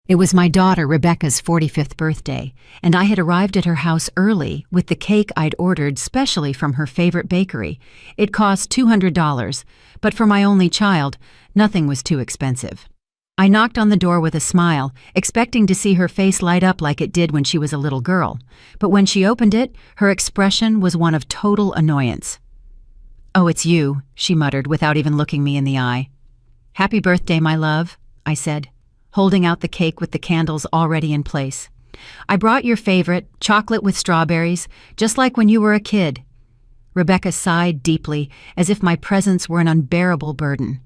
It was my daughter Rebecca's 45th birthday, and I had arrived at her house early with the cake I'd ordered specially from her favorite bakery. It cost $200, but for my only child, nothing was too expensive. I knocked on the door with a smile, expecting to see her face light up like it did when she was a little girl, but when she opened it, her expression was one of total annoyance. "Oh, it's you," she muttered without even looking me in the eye. "Happy birthday, my love," I said, holding out the cake with the candles already in place. "I brought your favorite, chocolate with strawberries, just like when you were a kid." Rebecca sighed deeply, as if my presence were an unbearable burden.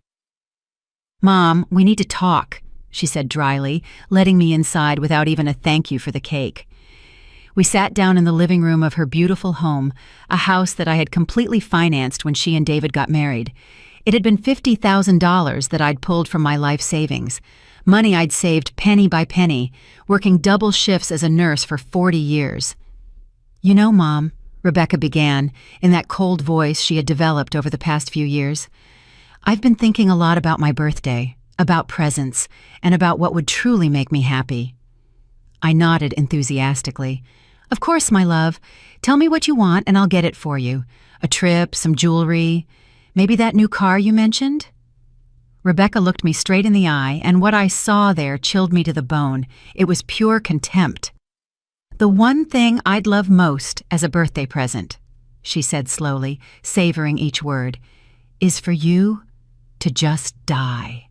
"Mom, we need to talk," she said dryly, letting me inside without even a thank you for the cake. We sat down in the living room of her beautiful home, a house that I had completely financed when she and David got married. It had been $50,000 that I'd pulled from my life savings, money I'd saved penny by penny, working double shifts as a nurse for 40 years. "You know, Mom," Rebecca began, in that cold voice she had developed over the past few years, "I've been thinking a lot about my birthday, about presents, and about what would truly make me happy." I nodded enthusiastically. "Of course, my love. Tell me what you want and I'll get it for you. A trip, some jewelry, maybe that new car you mentioned?" Rebecca looked me straight in the eye, and what I saw there chilled me to the bone. It was pure contempt. "The one thing I'd love most as a birthday present," she said slowly, savoring each word, "is for you to just die."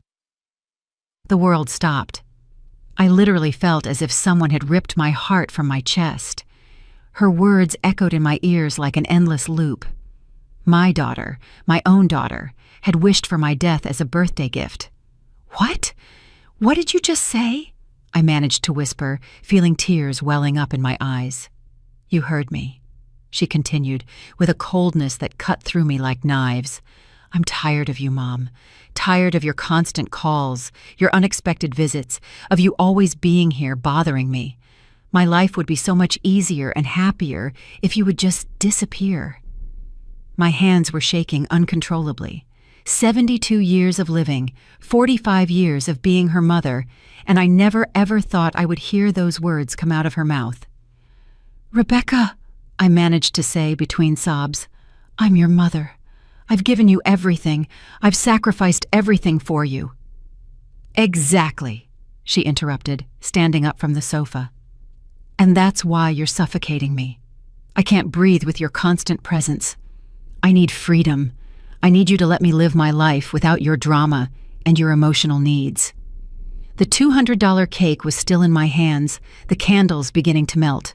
The world stopped. I literally felt as if someone had ripped my heart from my chest. Her words echoed in my ears like an endless loop. My daughter, my own daughter, had wished for my death as a birthday gift. "What? What did you just say?" I managed to whisper, feeling tears welling up in my eyes. "You heard me," she continued, with a coldness that cut through me like knives. "I'm tired of you, Mom. Tired of your constant calls, your unexpected visits, of you always being here bothering me. My life would be so much easier and happier if you would just disappear." My hands were shaking uncontrollably. 72 years of living, 45 years of being her mother, and I never ever thought I would hear those words come out of her mouth. "Rebecca," I managed to say between sobs, "I'm your mother. I've given you everything. I've sacrificed everything for you." "Exactly," she interrupted, standing up from the sofa. "And that's why you're suffocating me. I can't breathe with your constant presence. I need freedom. I need you to let me live my life without your drama and your emotional needs." The $200 cake was still in my hands, the candles beginning to melt.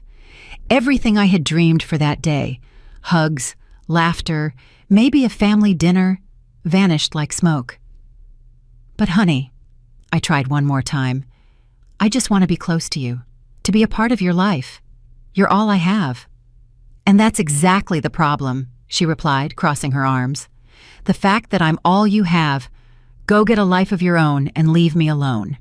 Everything I had dreamed for that day, hugs, laughter, maybe a family dinner, vanished like smoke. "But honey," I tried one more time, "I just want to be close to you, to be a part of your life. You're all I have." "And that's exactly the problem," she replied, crossing her arms. "The fact that I'm all you have. Go get a life of your own and leave me alone."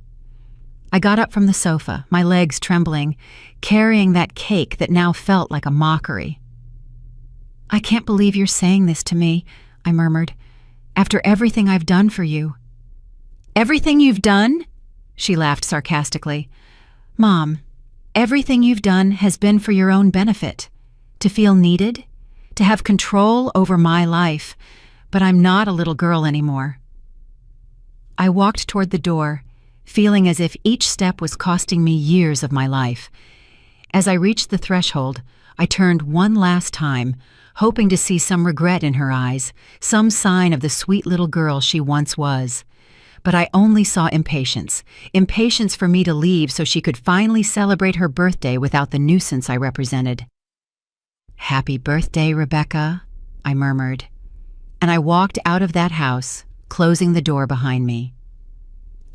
I got up from the sofa, my legs trembling, carrying that cake that now felt like a mockery. "I can't believe you're saying this to me," I murmured, "after everything I've done for you." "Everything you've done?" She laughed sarcastically. "Mom, everything you've done has been for your own benefit, to feel needed, to have control over my life, but I'm not a little girl anymore." I walked toward the door, feeling as if each step was costing me years of my life. As I reached the threshold, I turned one last time, hoping to see some regret in her eyes, some sign of the sweet little girl she once was. But I only saw impatience for me to leave so she could finally celebrate her birthday without the nuisance I represented. "Happy birthday, Rebecca," I murmured, and I walked out of that house, closing the door behind me.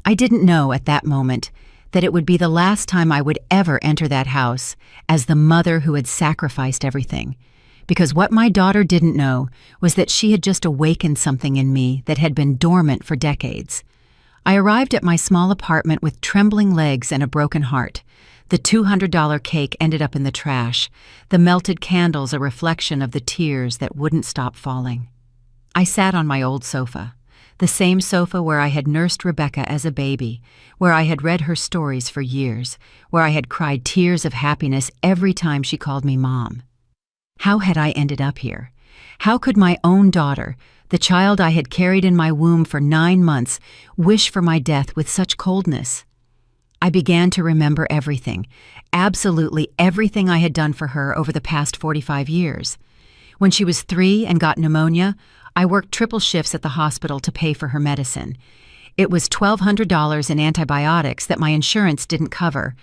I didn't know at that moment that it would be the last time I would ever enter that house as the mother who had sacrificed everything, because what my daughter didn't know was that she had just awakened something in me that had been dormant for decades. I arrived at my small apartment with trembling legs and a broken heart. The $200 cake ended up in the trash, the melted candles a reflection of the tears that wouldn't stop falling. I sat on my old sofa. the same sofa where I had nursed Rebecca as a baby, where I had read her stories for years, where I had cried tears of happiness every time she called me Mom. How had I ended up here? How could my own daughter, the child I had carried in my womb for 9 months, wish for my death with such coldness? I began to remember everything, absolutely everything I had done for her over the past 45 years. When she was 3 and got pneumonia, I worked triple shifts at the hospital to pay for her medicine. It was $1,200 in antibiotics that my insurance didn't cover,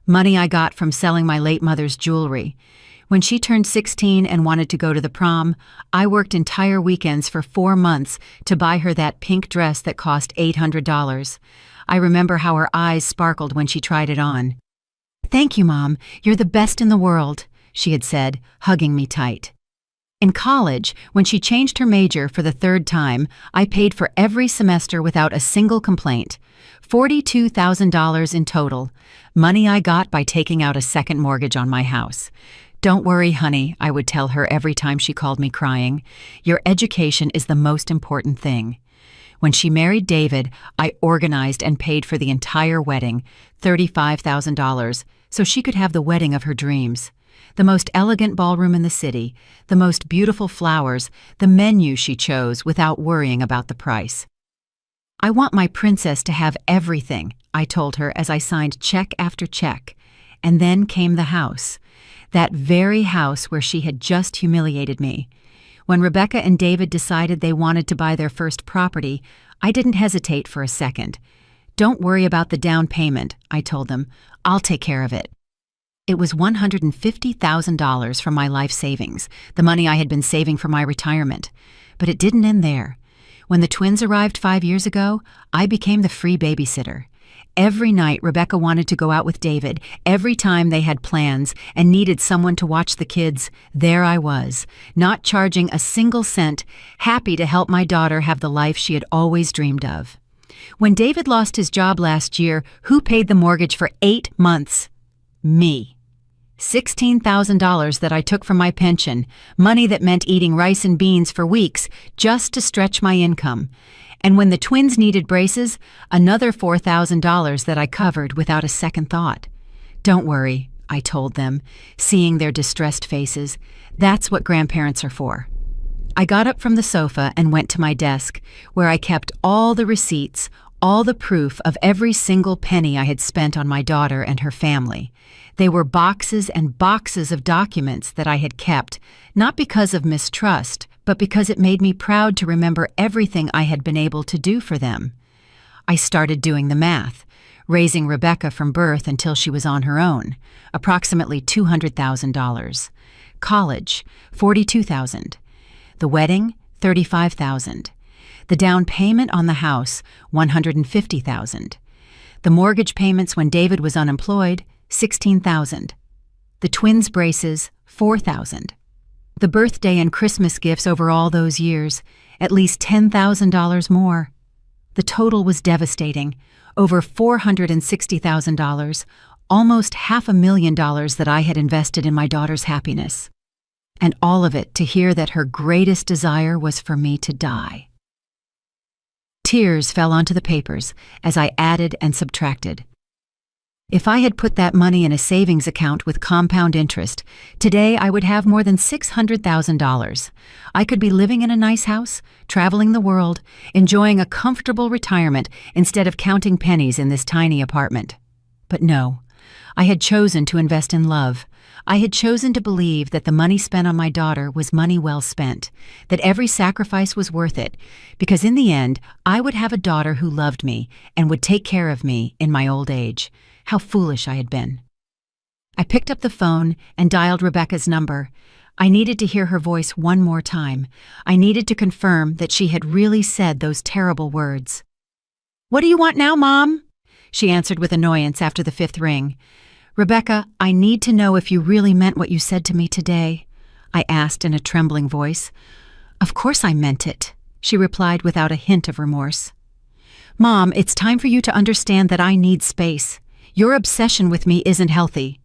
money I got from selling my late mother's jewelry. When she turned 16 and wanted to go to the prom, I worked entire weekends for 4 months to buy her that pink dress that cost $800. I remember how her eyes sparkled when she tried it on. "Thank you, Mom. You're the best in the world," she had said, hugging me tight. In college, when she changed her major for the 3rd time, I paid for every semester without a single complaint. $42,000 in total, money I got by taking out a second mortgage on my house. "Don't worry, honey," I would tell her every time she called me crying. "Your education is the most important thing." When she married David, I organized and paid for the entire wedding, $35,000, so she could have the wedding of her dreams. The most elegant ballroom in the city, the most beautiful flowers, the menu she chose without worrying about the price. "I want my princess to have everything," I told her as I signed check after check. And then came the house. That very house where she had just humiliated me. When Rebecca and David decided they wanted to buy their first property, I didn't hesitate for a second. "Don't worry about the down payment," I told them. "I'll take care of it." It was $150,000 from my life savings, the money I had been saving for my retirement. But it didn't end there. When the twins arrived 5 years ago, I became the free babysitter. Every night Rebecca wanted to go out with David. Every time they had plans and needed someone to watch the kids, there I was, not charging a single cent, happy to help my daughter have the life she had always dreamed of. When David lost his job last year, who paid the mortgage for 8 months? Me. $16,000 that I took from my pension, money that meant eating rice and beans for weeks just to stretch my income. And when the twins needed braces, another $4,000 that I covered without a second thought. "Don't worry," I told them, seeing their distressed faces. "That's what grandparents are for." I got up from the sofa and went to my desk, where I kept all the receipts, all the proof of every single penny I had spent on my daughter and her family. They were boxes and boxes of documents that I had kept, not because of mistrust, but because it made me proud to remember everything I had been able to do for them. I started doing the math, raising Rebecca from birth until she was on her own, approximately $200,000. College, $42,000. The wedding, $35,000. The down payment on the house, $150,000. The mortgage payments when David was unemployed, $16,000. The twins' braces, $4,000. The birthday and Christmas gifts over all those years, at least $10,000 more. The total was devastating, over $460,000, almost $500,000 that I had invested in my daughter's happiness. And all of it to hear that her greatest desire was for me to die. Tears fell onto the papers as I added and subtracted. If I had put that money in a savings account with compound interest, today I would have more than $600,000. I could be living in a nice house, traveling the world, enjoying a comfortable retirement instead of counting pennies in this tiny apartment. But no, I had chosen to invest in love. I had chosen to believe that the money spent on my daughter was money well spent, that every sacrifice was worth it, because in the end, I would have a daughter who loved me and would take care of me in my old age. How foolish I had been. I picked up the phone and dialed Rebecca's number. I needed to hear her voice one more time. I needed to confirm that she had really said those terrible words. "What do you want now, Mom?" she answered with annoyance after the 5th ring. "Rebecca, I need to know if you really meant what you said to me today," I asked in a trembling voice. "Of course I meant it," she replied without a hint of remorse. "Mom, it's time for you to understand that I need space. Your obsession with me isn't healthy."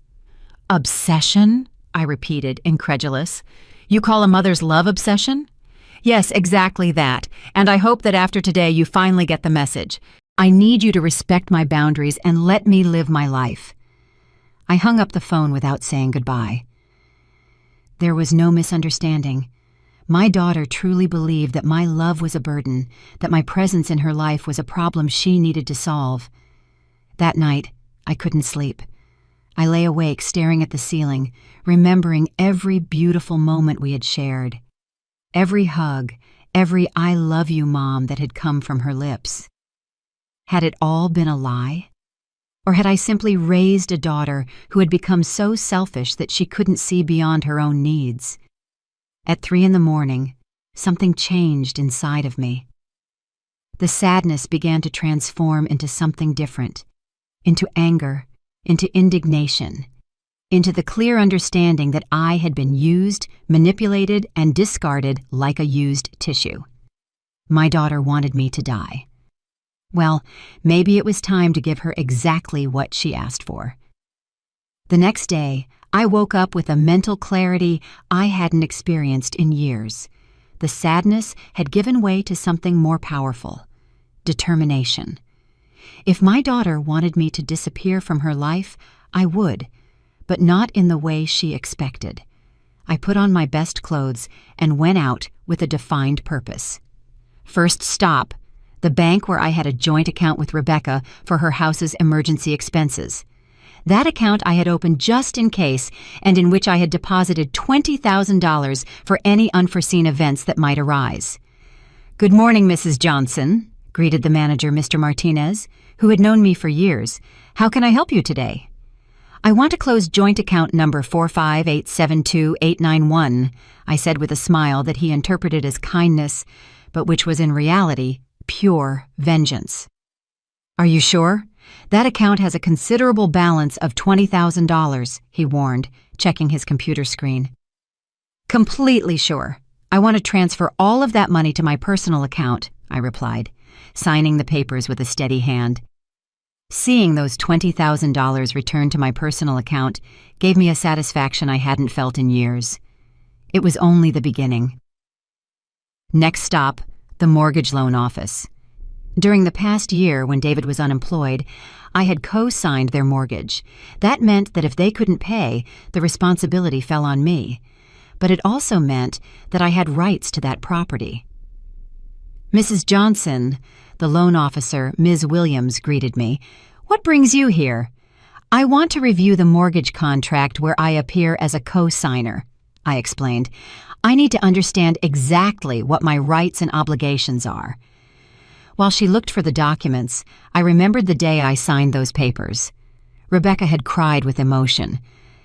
"Obsession?" I repeated, incredulous. "You call a mother's love obsession?" Yes, exactly that. And I hope that after today you finally get the message. I need you to respect my boundaries and let me live my life. I hung up the phone without saying goodbye. There was no misunderstanding. My daughter truly believed that my love was a burden, that my presence in her life was a problem she needed to solve. That night, I couldn't sleep. I lay awake staring at the ceiling, remembering every beautiful moment we had shared. Every hug, every "I love you, Mom" that had come from her lips. Had it all been a lie? Or had I simply raised a daughter who had become so selfish that she couldn't see beyond her own needs? At 3 a.m, something changed inside of me. The sadness began to transform into something different, into anger, into indignation, into the clear understanding that I had been used, manipulated, and discarded like a used tissue. My daughter wanted me to die. Well, maybe it was time to give her exactly what she asked for. The next day, I woke up with a mental clarity I hadn't experienced in years. The sadness had given way to something more powerful: determination. If my daughter wanted me to disappear from her life, I would, but not in the way she expected. I put on my best clothes and went out with a defined purpose. First stop, the bank where I had a joint account with Rebecca for her house's emergency expenses. That account I had opened just in case, and in which I had deposited $20,000 for any unforeseen events that might arise. "Good morning, Mrs. Johnson," greeted the manager, Mr. Martinez, who had known me for years. "How can I help you today?" "I want to close joint account number 45872-891, I said with a smile that he interpreted as kindness, but which was in reality pure vengeance. "Are you sure? That account has a considerable balance of $20,000, he warned, checking his computer screen. "Completely sure. I want to transfer all of that money to my personal account," I replied, signing the papers with a steady hand. Seeing those $20,000 returned to my personal account gave me a satisfaction I hadn't felt in years. It was only the beginning. Next stop, the mortgage loan office. During the past year, when David was unemployed, I had co-signed their mortgage. That meant that if they couldn't pay, the responsibility fell on me. But it also meant that I had rights to that property. "Mrs. Johnson," the loan officer, Ms. Williams, greeted me. "What brings you here?" "I want to review the mortgage contract where I appear as a co-signer," I explained. "I need to understand exactly what my rights and obligations are." While she looked for the documents, I remembered the day I signed those papers. Rebecca had cried with emotion.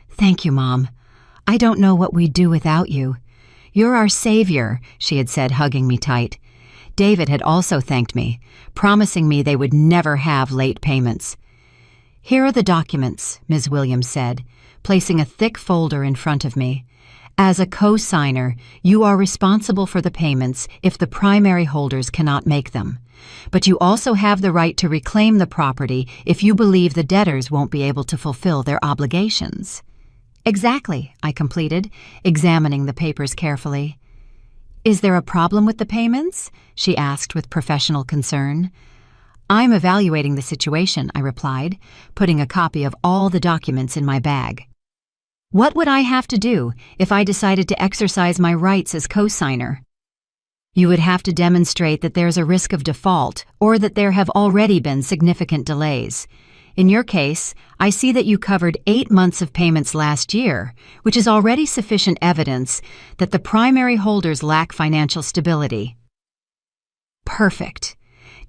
"Thank you, Mom. I don't know what we'd do without you. You're our savior," she had said, hugging me tight. David had also thanked me, promising me they would never have late payments. "Here are the documents," Ms. Williams said, placing a thick folder in front of me. "As a co-signer, you are responsible for the payments if the primary holders cannot make them. But you also have the right to reclaim the property if you believe the debtors won't be able to fulfill their obligations." "Exactly," I completed, examining the papers carefully. "Is there a problem with the payments?" she asked with professional concern. "I'm evaluating the situation," I replied, putting a copy of all the documents in my bag. "What would I have to do if I decided to exercise my rights as co-signer?" "You would have to demonstrate that there's a risk of default or that there have already been significant delays. In your case, I see that you covered 8 months of payments last year, which is already sufficient evidence that the primary holders lack financial stability." Perfect.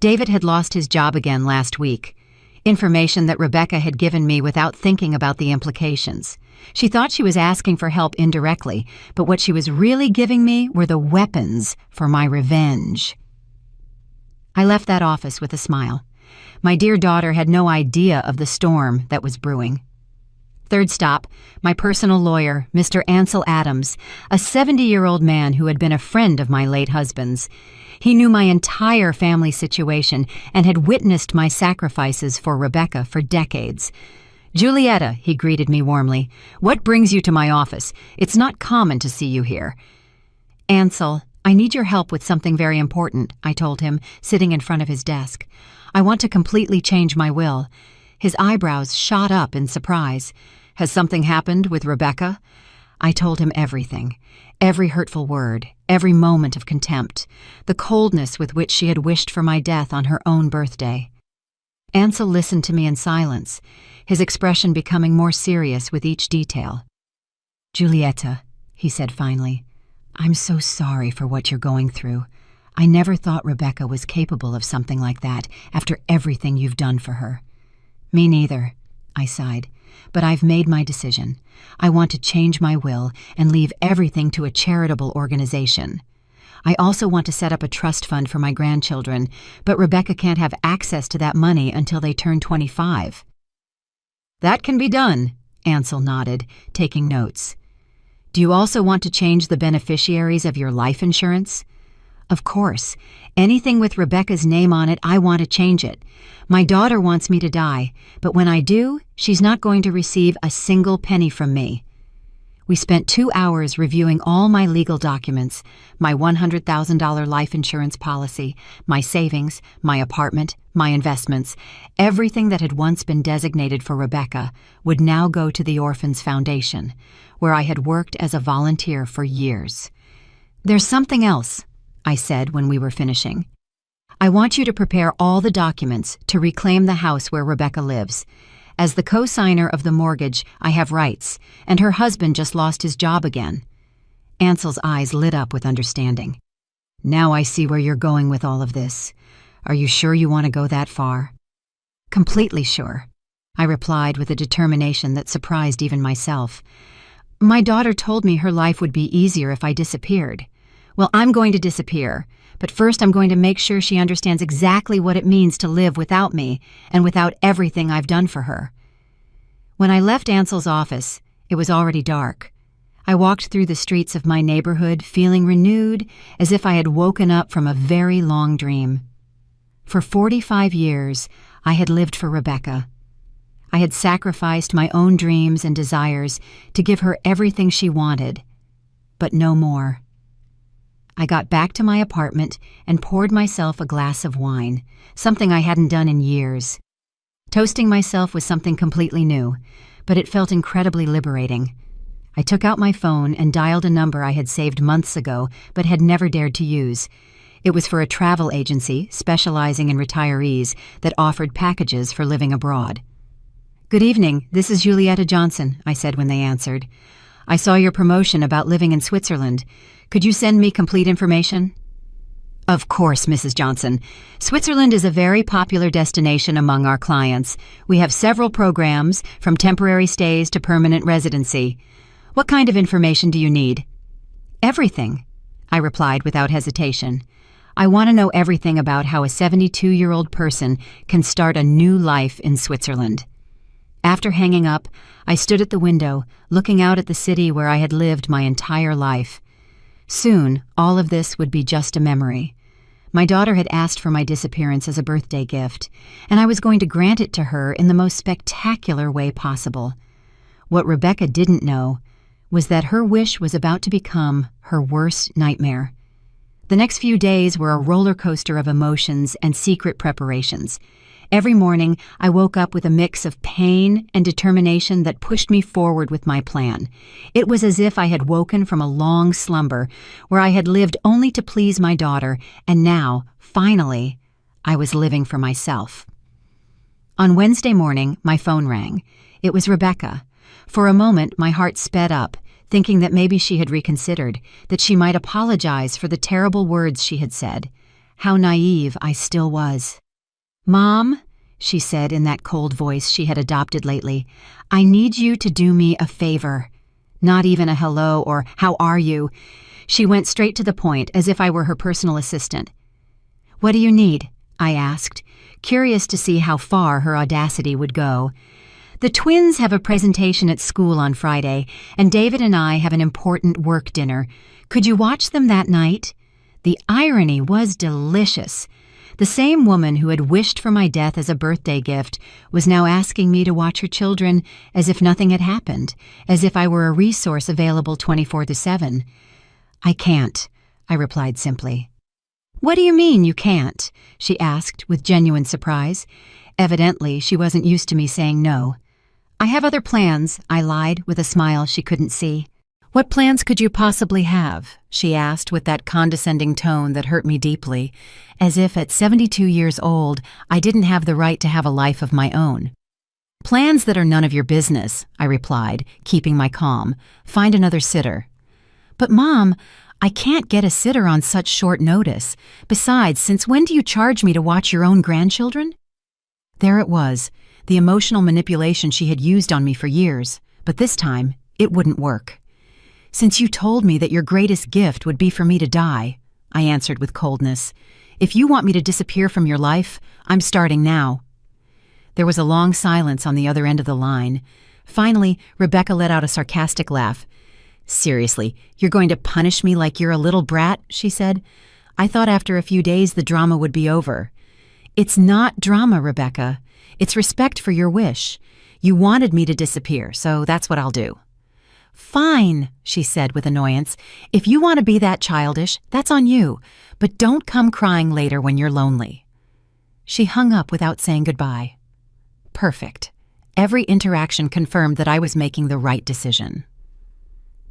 David had lost his job again last week. Information that Rebecca had given me without thinking about the implications. She thought she was asking for help indirectly, but what she was really giving me were the weapons for my revenge. I left that office with a smile. My dear daughter had no idea of the storm that was brewing. Third stop, my personal lawyer, Mr. Ansel Adams, a 70-year-old man who had been a friend of my late husband's. He knew my entire family situation and had witnessed my sacrifices for Rebecca for decades. "Julietta," he greeted me warmly, "what brings you to my office? It's not common to see you here." "Ansel, I need your help with something very important, I told him, sitting in front of his desk. I want to completely change my will. His eyebrows shot up in surprise. Has something happened with Rebecca? I told him everything. Every hurtful word, every moment of contempt, the coldness with which she had wished for my death on her own birthday. Ansel listened to me in silence, his expression becoming more serious with each detail. Julieta, he said finally, I'm so sorry for what you're going through. I never thought Rebecca was capable of something like that after everything you've done for her. Me neither, I sighed, but I've made my decision. I want to change my will and leave everything to a charitable organization. I also want to set up a trust fund for my grandchildren, but Rebecca can't have access to that money until they turn 25. That can be done, Ansel nodded, taking notes. Do you also want to change the beneficiaries of your life insurance? Of course. Anything with Rebecca's name on it, I want to change it. My daughter wants me to die, but when I do, she's not going to receive a single penny from me. We spent 2 hours reviewing all my legal documents, my $100,000 life insurance policy, my savings, my apartment, my investments. Everything that had once been designated for Rebecca would now go to the Orphans Foundation, where I had worked as a volunteer for years. There's something else, I said when we were finishing. I want you to prepare all the documents to reclaim the house where Rebecca lives. As the co-signer of the mortgage, I have rights, and her husband just lost his job again. Ansel's eyes lit up with understanding. Now I see where you're going with all of this. Are you sure you want to go that far? Completely sure, I replied with a determination that surprised even myself. My daughter told me her life would be easier if I disappeared. Well, I'm going to disappear, but first I'm going to make sure she understands exactly what it means to live without me and without everything I've done for her. When I left Ansel's office, it was already dark. I walked through the streets of my neighborhood feeling renewed, as if I had woken up from a very long dream. For 45 years, I had lived for Rebecca. I had sacrificed my own dreams and desires to give her everything she wanted, but no more. I got back to my apartment and poured myself a glass of wine, something I hadn't done in years. Toasting myself was something completely new, but it felt incredibly liberating. I took out my phone and dialed a number I had saved months ago but had never dared to use. It was for a travel agency specializing in retirees that offered packages for living abroad. Good evening, this is Julieta Johnson, I said when they answered. I saw your promotion about living in Switzerland. Could you send me complete information? Of course, Mrs. Johnson. Switzerland is a very popular destination among our clients. We have several programs, from temporary stays to permanent residency. What kind of information do you need? Everything, I replied without hesitation. I want to know everything about how a 72-year-old person can start a new life in Switzerland. After hanging up, I stood at the window, looking out at the city where I had lived my entire life. Soon, all of this would be just a memory. My daughter had asked for my disappearance as a birthday gift, and I was going to grant it to her in the most spectacular way possible. What Rebecca didn't know was that her wish was about to become her worst nightmare. The next few days were a roller coaster of emotions and secret preparations. Every morning, I woke up with a mix of pain and determination that pushed me forward with my plan. It was as if I had woken from a long slumber where I had lived only to please my daughter, and now, finally, I was living for myself. On Wednesday morning, my phone rang. It was Rebecca. For a moment, my heart sped up, thinking that maybe she had reconsidered, that she might apologize for the terrible words she had said. How naive I still was. Mom, she said in that cold voice she had adopted lately, I need you to do me a favor. Not even a hello or how are you. She went straight to the point as if I were her personal assistant. What do you need? I asked, curious to see how far her audacity would go. The twins have a presentation at school on Friday, and David and I have an important work dinner. Could you watch them that night? The irony was delicious. The same woman who had wished for my death as a birthday gift was now asking me to watch her children as if nothing had happened, as if I were a resource available 24/7. I can't, I replied simply. What do you mean you can't? She asked with genuine surprise. Evidently, she wasn't used to me saying no. I have other plans, I lied with a smile she couldn't see. What plans could you possibly have? She asked with that condescending tone that hurt me deeply, as if at 72 years old I didn't have the right to have a life of my own. Plans that are none of your business, I replied, keeping my calm. Find another sitter. But Mom, I can't get a sitter on such short notice. Besides, since when do you charge me to watch your own grandchildren? There it was, the emotional manipulation she had used on me for years, but this time it wouldn't work. Since you told me that your greatest gift would be for me to die, I answered with coldness. If you want me to disappear from your life, I'm starting now. There was a long silence on the other end of the line. Finally, Rebecca let out a sarcastic laugh. Seriously, you're going to punish me like you're a little brat, she said. I thought after a few days the drama would be over. It's not drama, Rebecca. It's respect for your wish. You wanted me to disappear, so that's what I'll do. Fine, she said with annoyance. If you want to be that childish, that's on you, but don't come crying later when you're lonely. She hung up without saying goodbye. Perfect. Every interaction confirmed that I was making the right decision.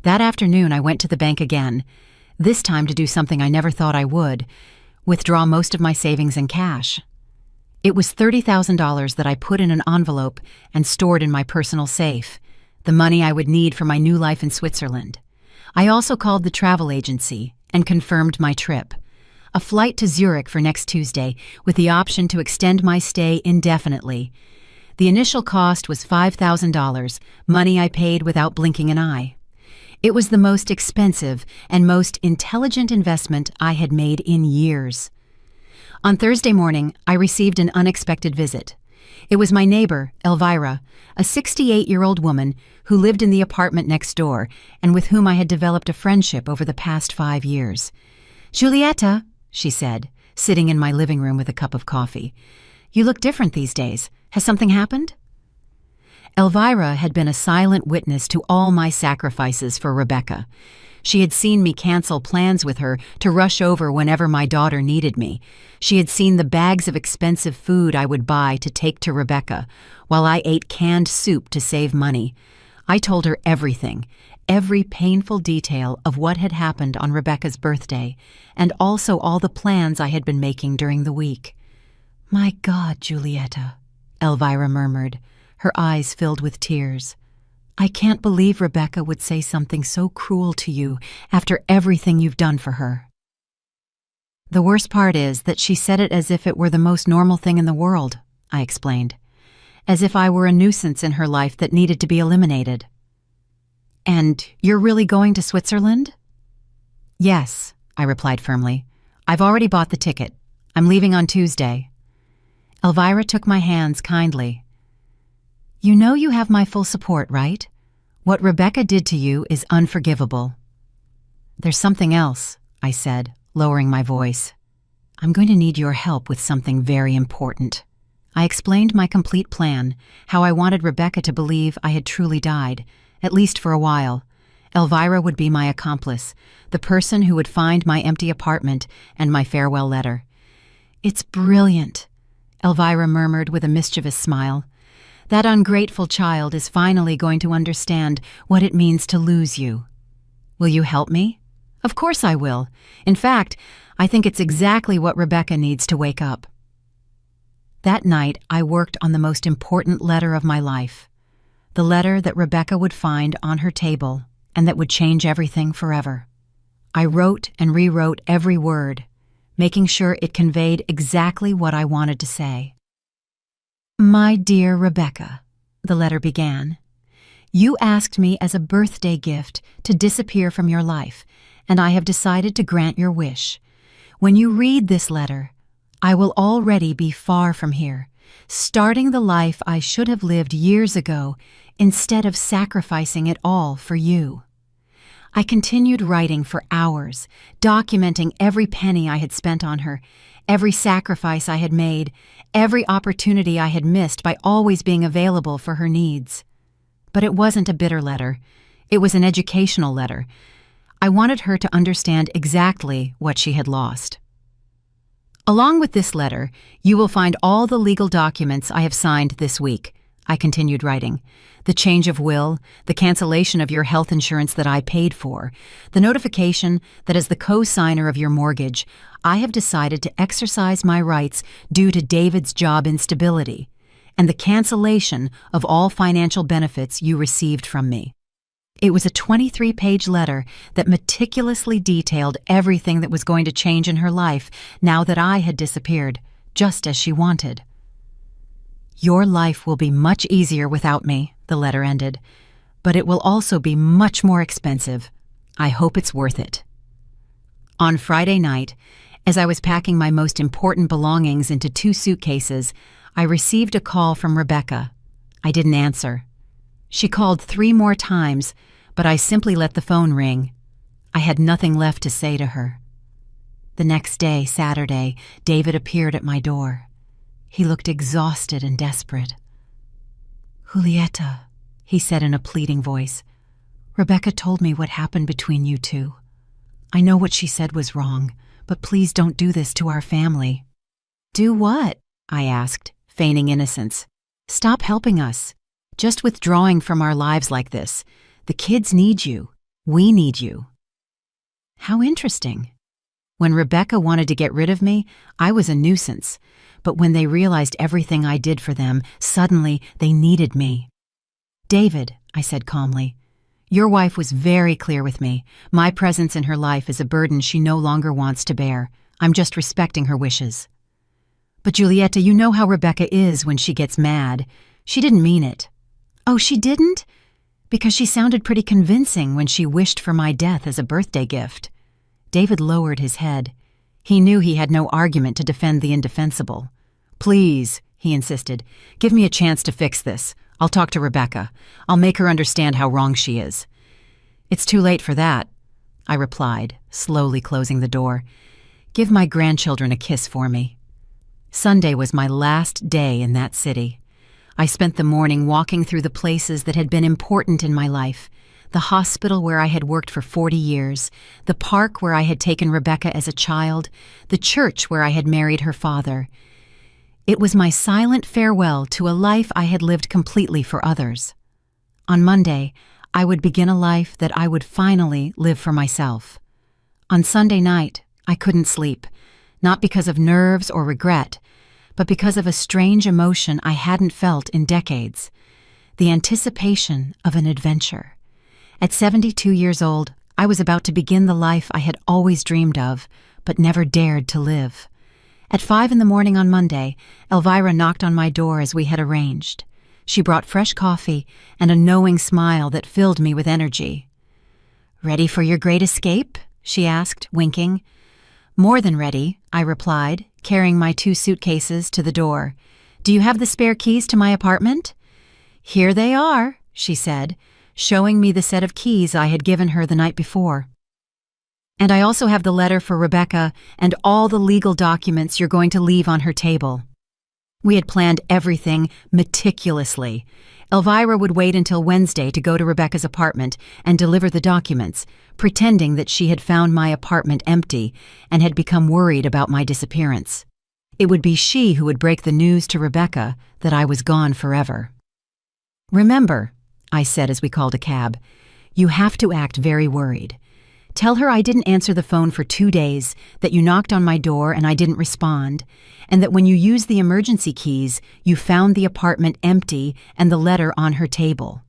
That afternoon, I went to the bank again, this time to do something I never thought I would, withdraw most of my savings in cash. It was $30,000 that I put in an envelope and stored in my personal safe, the money I would need for my new life in Switzerland. I also called the travel agency and confirmed my trip. A flight to Zurich for next Tuesday, with the option to extend my stay indefinitely. The initial cost was $5,000, money I paid without blinking an eye. It was the most expensive and most intelligent investment I had made in years. On Thursday morning, I received an unexpected visit. It was my neighbor, Elvira, a 68-year-old woman who lived in the apartment next door and with whom I had developed a friendship over the past 5 years. Julieta, she said, sitting in my living room with a cup of coffee. You look different these days. Has something happened? Elvira had been a silent witness to all my sacrifices for Rebecca. She had seen me cancel plans with her to rush over whenever my daughter needed me. She had seen the bags of expensive food I would buy to take to Rebecca, while I ate canned soup to save money. I told her everything, every painful detail of what had happened on Rebecca's birthday, and also all the plans I had been making during the week. My God, Julieta, Elvira murmured, her eyes filled with tears. I can't believe Rebecca would say something so cruel to you after everything you've done for her. The worst part is that she said it as if it were the most normal thing in the world, I explained, as if I were a nuisance in her life that needed to be eliminated. And you're really going to Switzerland? Yes, I replied firmly. I've already bought the ticket. I'm leaving on Tuesday. Elvira took my hands kindly. You know you have my full support, right? What Rebecca did to you is unforgivable. There's something else, I said, lowering my voice. I'm going to need your help with something very important. I explained my complete plan, how I wanted Rebecca to believe I had truly died, at least for a while. Elvira would be my accomplice, the person who would find my empty apartment and my farewell letter. It's brilliant, Elvira murmured with a mischievous smile. That ungrateful child is finally going to understand what it means to lose you. Will you help me? Of course I will. In fact, I think it's exactly what Rebecca needs to wake up. That night, I worked on the most important letter of my life, the letter that Rebecca would find on her table and that would change everything forever. I wrote and rewrote every word, making sure it conveyed exactly what I wanted to say. My dear Rebecca, the letter began, you asked me as a birthday gift to disappear from your life, and I have decided to grant your wish. When you read this letter, I will already be far from here, starting the life I should have lived years ago instead of sacrificing it all for you. I continued writing for hours, documenting every penny I had spent on her, every sacrifice I had made, every opportunity I had missed by always being available for her needs. But it wasn't a bitter letter. It was an educational letter. I wanted her to understand exactly what she had lost. Along with this letter, you will find all the legal documents I have signed this week, I continued writing. The change of will, the cancellation of your health insurance that I paid for, the notification that as the co-signer of your mortgage, I have decided to exercise my rights due to David's job instability, and the cancellation of all financial benefits you received from me. It was a 23-page letter that meticulously detailed everything that was going to change in her life now that I had disappeared, just as she wanted. Your life will be much easier without me, the letter ended, but it will also be much more expensive. I hope it's worth it. On Friday night, as I was packing my most important belongings into 2 suitcases, I received a call from Rebecca. I didn't answer. She called 3 more times, but I simply let the phone ring. I had nothing left to say to her. The next day, Saturday, David appeared at my door. He looked exhausted and desperate. "Julieta," he said in a pleading voice, "Rebecca told me what happened between you two. I know what she said was wrong, but please don't do this to our family." "Do what?" I asked, feigning innocence. "Stop helping us. Just withdrawing from our lives like this. The kids need you. We need you." How interesting. When Rebecca wanted to get rid of me, I was a nuisance. But when they realized everything I did for them, suddenly they needed me. "David," I said calmly, "your wife was very clear with me. My presence in her life is a burden she no longer wants to bear. I'm just respecting her wishes." "But Julieta, you know how Rebecca is when she gets mad. She didn't mean it." "Oh, she didn't?" "Because she sounded pretty convincing when she wished for my death as a birthday gift." David lowered his head. He knew he had no argument to defend the indefensible. "Please," he insisted, "give me a chance to fix this. I'll talk to Rebecca. I'll make her understand how wrong she is." "It's too late for that," I replied, slowly closing the door. "Give my grandchildren a kiss for me." Sunday was my last day in that city. I spent the morning walking through the places that had been important in my life. The hospital where I had worked for 40 years, the park where I had taken Rebecca as a child, the church where I had married her father. It was my silent farewell to a life I had lived completely for others. On Monday, I would begin a life that I would finally live for myself. On Sunday night, I couldn't sleep, not because of nerves or regret, but because of a strange emotion I hadn't felt in decades, the anticipation of an adventure. At 72 years old, I was about to begin the life I had always dreamed of, but never dared to live. At 5 a.m. on Monday, Elvira knocked on my door as we had arranged. She brought fresh coffee and a knowing smile that filled me with energy. "Ready for your great escape?" she asked, winking. "More than ready," I replied, carrying my 2 suitcases to the door. "Do you have the spare keys to my apartment?" "Here they are," she said, showing me the set of keys I had given her the night before. "And I also have the letter for Rebecca and all the legal documents you're going to leave on her table." We had planned everything meticulously. Elvira would wait until Wednesday to go to Rebecca's apartment and deliver the documents, pretending that she had found my apartment empty and had become worried about my disappearance. It would be she who would break the news to Rebecca that I was gone forever. "Remember," I said as we called a cab, "you have to act very worried. Tell her I didn't answer the phone for 2 days, that you knocked on my door and I didn't respond, and that when you used the emergency keys, you found the apartment empty and the letter on her table.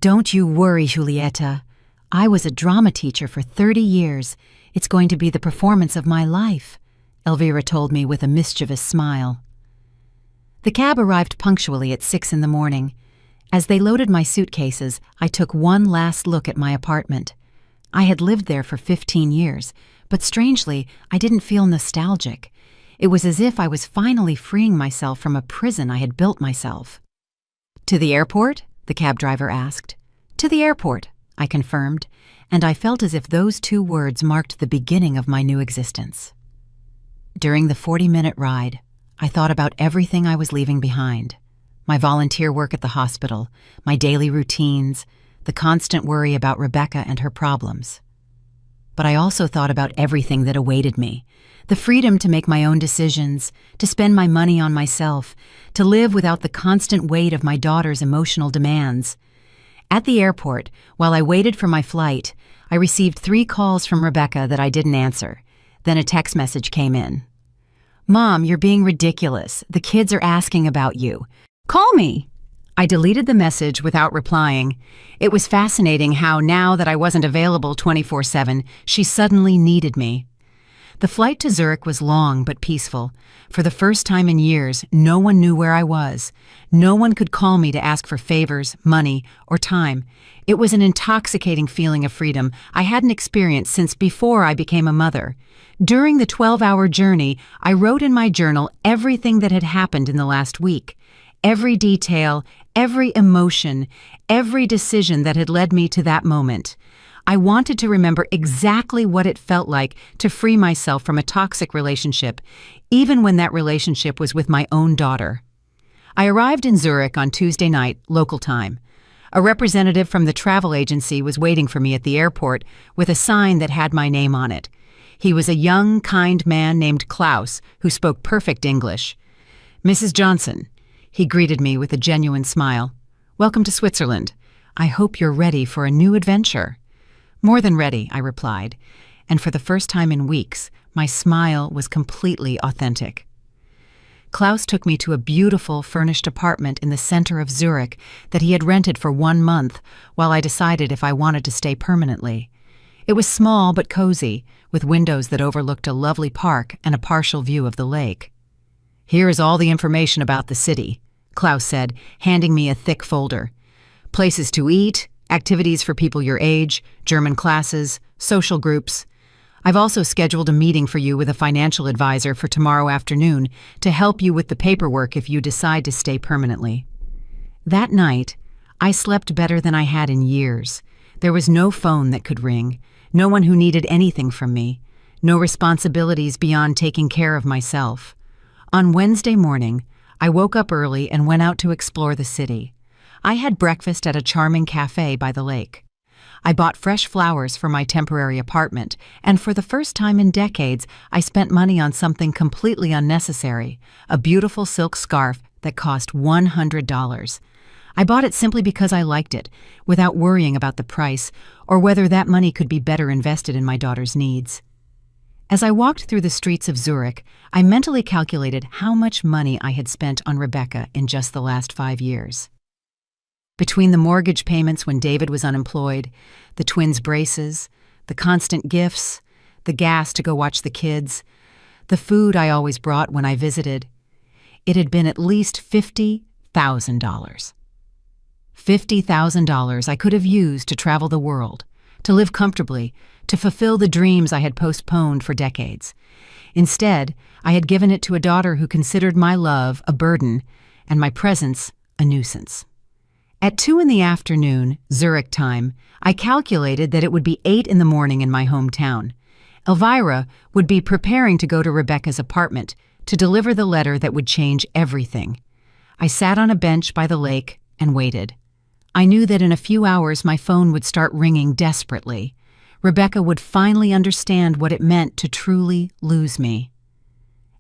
Don't you worry, Julieta. I was a drama teacher for 30 years. It's going to be the performance of my life," Elvira told me with a mischievous smile. The cab arrived punctually at 6 a.m. As they loaded my suitcases, I took one last look at my apartment. I had lived there for 15 years, but strangely, I didn't feel nostalgic. It was as if I was finally freeing myself from a prison I had built myself. "To the airport?" the cab driver asked. "To the airport," I confirmed, and I felt as if those 2 words marked the beginning of my new existence. During the 40-minute ride, I thought about everything I was leaving behind. My volunteer work at the hospital, my daily routines, the constant worry about Rebecca and her problems. but I also thought about everything that awaited me. The freedom to make my own decisions, to spend my money on myself, to live without the constant weight of my daughter's emotional demands. At the airport, while I waited for my flight, I received 3 calls from Rebecca that I didn't answer. Then a text message came in. "Mom, you're being ridiculous. The kids are asking about you. Call me." I deleted the message without replying. It was fascinating how, now that I wasn't available 24/7, she suddenly needed me. The flight to Zurich was long but peaceful. For the first time in years, no one knew where I was. No one could call me to ask for favors, money, or time. It was an intoxicating feeling of freedom I hadn't experienced since before I became a mother. During the 12-hour journey, I wrote in my journal everything that had happened in the last week. Every detail, every emotion, every decision that had led me to that moment. I wanted to remember exactly what it felt like to free myself from a toxic relationship, even when that relationship was with my own daughter. I arrived in Zurich on Tuesday night, local time. A representative from the travel agency was waiting for me at the airport with a sign that had my name on it. He was a young, kind man named Klaus who spoke perfect English. "Mrs. Johnson," he greeted me with a genuine smile. "Welcome to Switzerland. I hope you're ready for a new adventure." "More than ready," I replied, and for the first time in weeks, my smile was completely authentic. Klaus took me to a beautiful furnished apartment in the center of Zurich that he had rented for 1 month while I decided if I wanted to stay permanently. It was small but cozy, with windows that overlooked a lovely park and a partial view of the lake. "Here is all the information about the city," Klaus said, handing me a thick folder. "Places to eat, activities for people your age, German classes, social groups. I've also scheduled a meeting for you with a financial advisor for tomorrow afternoon to help you with the paperwork if you decide to stay permanently." That night, I slept better than I had in years. There was no phone that could ring, no one who needed anything from me, no responsibilities beyond taking care of myself. On Wednesday morning, I woke up early and went out to explore the city. I had breakfast at a charming cafe by the lake. I bought fresh flowers for my temporary apartment, and for the first time in decades, I spent money on something completely unnecessary, a beautiful silk scarf that cost $100. I bought it simply because I liked it, without worrying about the price or whether that money could be better invested in my daughter's needs. As I walked through the streets of Zurich, I mentally calculated how much money I had spent on Rebecca in just the last 5 years. Between the mortgage payments when David was unemployed, the twins' braces, the constant gifts, the gas to go watch the kids, the food I always brought when I visited, it had been at least $50,000. $50,000 I could have used to travel the world, to live comfortably, to fulfill the dreams I had postponed for decades. Instead, I had given it to a daughter who considered my love a burden and my presence a nuisance. At 2 p.m, Zurich time, I calculated that it would be 8 a.m. in my hometown. Elvira would be preparing to go to Rebecca's apartment to deliver the letter that would change everything. I sat on a bench by the lake and waited. I knew that in a few hours my phone would start ringing desperately. Rebecca would finally understand what it meant to truly lose me.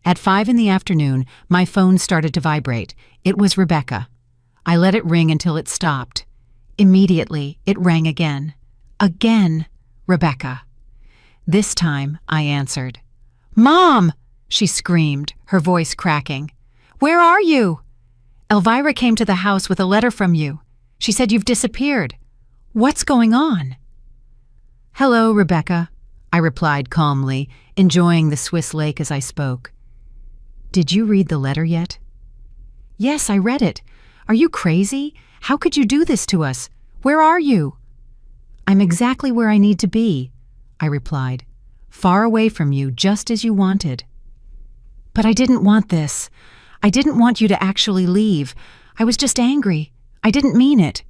At 5 p.m, my phone started to vibrate. It was Rebecca. I let it ring until it stopped. Immediately, it rang again. Again, Rebecca. This time, I answered. "Mom!" she screamed, her voice cracking. "Where are you?" "Elvira came to the house with a letter from you. She said you've disappeared. What's going on?" "Hello, Rebecca," I replied calmly, enjoying the Swiss lake as I spoke. "Did you read the letter yet?" "Yes, I read it. Are you crazy? How could you do this to us? Where are you?" "I'm exactly where I need to be," I replied. "Far away from you, just as you wanted." "But I didn't want this. I didn't want you to actually leave. I was just angry. I didn't mean it."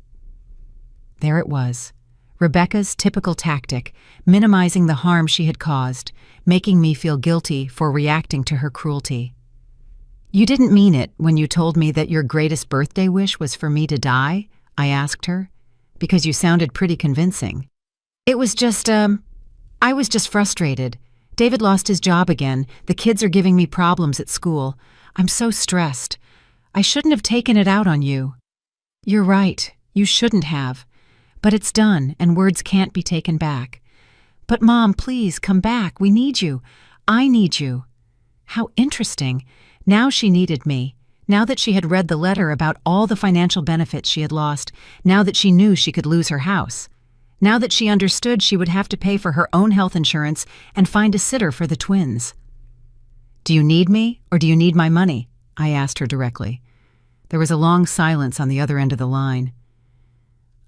There it was. Rebecca's typical tactic, minimizing the harm she had caused, making me feel guilty for reacting to her cruelty. "You didn't mean it when you told me that your greatest birthday wish was for me to die?" I asked her, "because you sounded pretty convincing." "It was just, I I was just frustrated. David lost his job again. The kids are giving me problems at school. I'm so stressed. I shouldn't have taken it out on you." "You're right. You shouldn't have. But it's done, and words can't be taken back." "But Mom, please, come back. We need you. I need you." How interesting. Now she needed me. Now that she had read the letter about all the financial benefits she had lost, now that she knew she could lose her house, now that she understood she would have to pay for her own health insurance and find a sitter for the twins. "Do you need me, or do you need my money?" I asked her directly. There was a long silence on the other end of the line.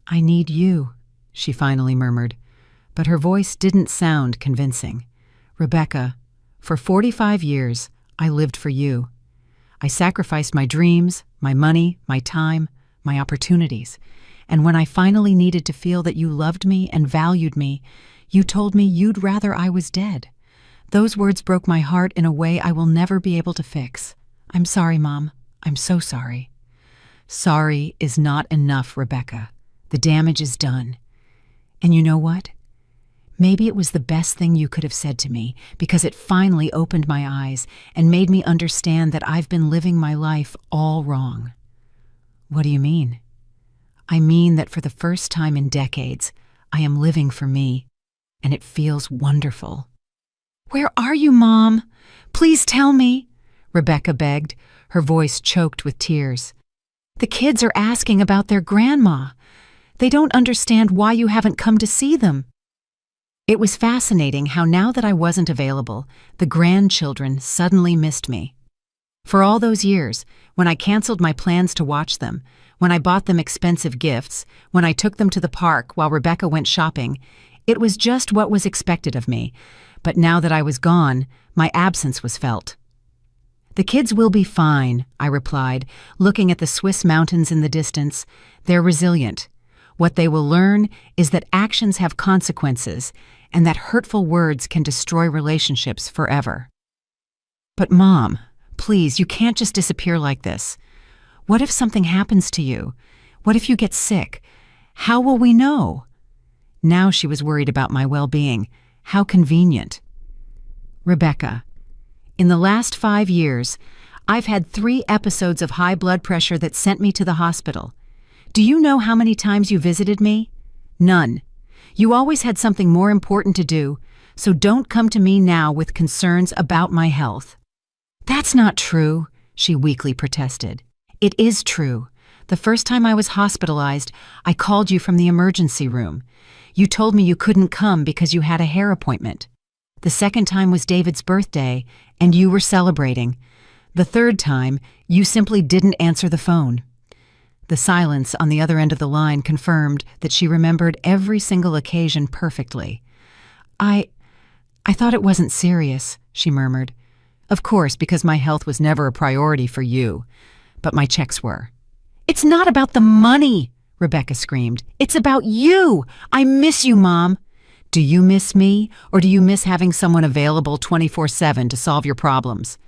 "I need you," she finally murmured, but her voice didn't sound convincing. "Rebecca, for 45 years, I lived for you. I sacrificed my dreams, my money, my time, my opportunities. And when I finally needed to feel that you loved me and valued me, you told me you'd rather I was dead. Those words broke my heart in a way I will never be able to fix. I'm sorry, Mom. I'm so sorry." Sorry is not enough, Rebecca. The damage is done. And you know what? Maybe it was the best thing you could have said to me, because it finally opened my eyes and made me understand that I've been living my life all wrong. What do you mean? I mean that for the first time in decades, I am living for me, and it feels wonderful. "Where are you, Mom? Please tell me," Rebecca begged, her voice choked with tears. "The kids are asking about their grandma. They don't understand why you haven't come to see them." It was fascinating how now that I wasn't available, the grandchildren suddenly missed me. For all those years, when I canceled my plans to watch them, when I bought them expensive gifts, when I took them to the park while Rebecca went shopping, it was just what was expected of me. But now that I was gone, my absence was felt. "The kids will be fine," I replied, looking at the Swiss mountains in the distance. "They're resilient. What they will learn is that actions have consequences, and that hurtful words can destroy relationships forever." "But Mom, please, you can't just disappear like this. What if something happens to you? What if you get sick? How will we know?" Now she was worried about my well-being. How convenient. "Rebecca, in the last 5 years, I've had 3 episodes of high blood pressure that sent me to the hospital. Do you know how many times you visited me? None. You always had something more important to do, so don't come to me now with concerns about my health." "That's not true," she weakly protested. "It is true. The first time I was hospitalized, I called you from the emergency room. You told me you couldn't come because you had a hair appointment. The second time was David's birthday, and you were celebrating. The third time, you simply didn't answer the phone." The silence on the other end of the line confirmed that she remembered every single occasion perfectly. I thought it wasn't serious," she murmured. "Of course, because my health was never a priority for you. But my checks were." "It's not about the money," Rebecca screamed. "It's about you. I miss you, Mom." "Do you miss me, or do you miss having someone available 24/7 to solve your problems?"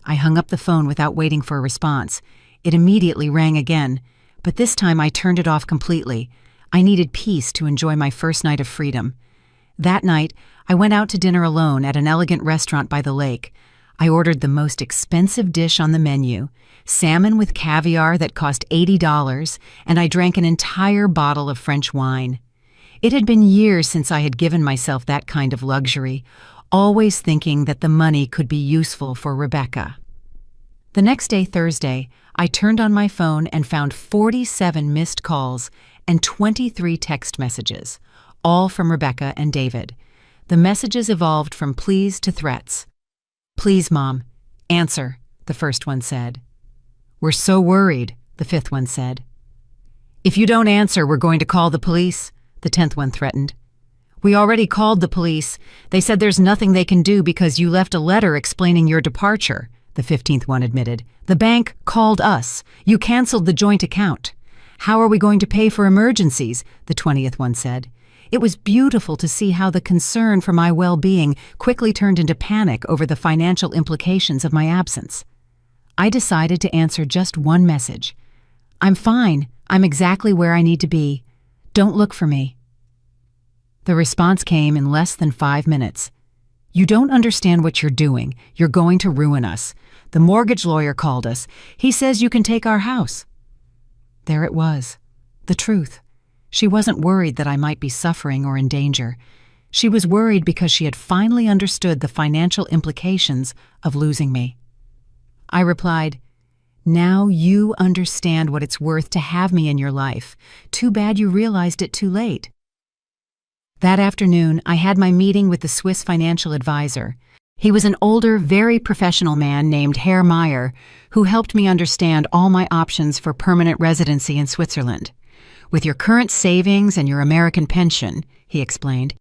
I hung up the phone without waiting for a response. It immediately rang again, but this time I turned it off completely. I needed peace to enjoy my first night of freedom. That night, I went out to dinner alone at an elegant restaurant by the lake. I ordered the most expensive dish on the menu, salmon with caviar that cost $80, and I drank an entire bottle of French wine. It had been years since I had given myself that kind of luxury, always thinking that the money could be useful for Rebecca. The next day, Thursday, I turned on my phone and found 47 missed calls and 23 text messages, all from Rebecca and David. The messages evolved from pleas to threats. "Please, Mom, answer," the first one said. "We're so worried," the fifth one said. "If you don't answer, we're going to call the police," the 10th one threatened. "We already called the police. They said there's nothing they can do because you left a letter explaining your departure," the 15th one admitted. "The bank called us. You canceled the joint account. How are we going to pay for emergencies?" the 20th one said. It was beautiful to see how the concern for my well-being quickly turned into panic over the financial implications of my absence. I decided to answer just one message. "I'm fine. I'm exactly where I need to be. Don't look for me." The response came in less than 5 minutes. "You don't understand what you're doing. You're going to ruin us. The mortgage lawyer called us. He says you can take our house." There it was. The truth. She wasn't worried that I might be suffering or in danger. She was worried because she had finally understood the financial implications of losing me. I replied, "Now you understand what it's worth to have me in your life. Too bad you realized it too late." That afternoon, I had my meeting with the Swiss financial advisor. He was an older, very professional man named Herr Meyer, who helped me understand all my options for permanent residency in Switzerland. "With your current savings and your American pension," he explained,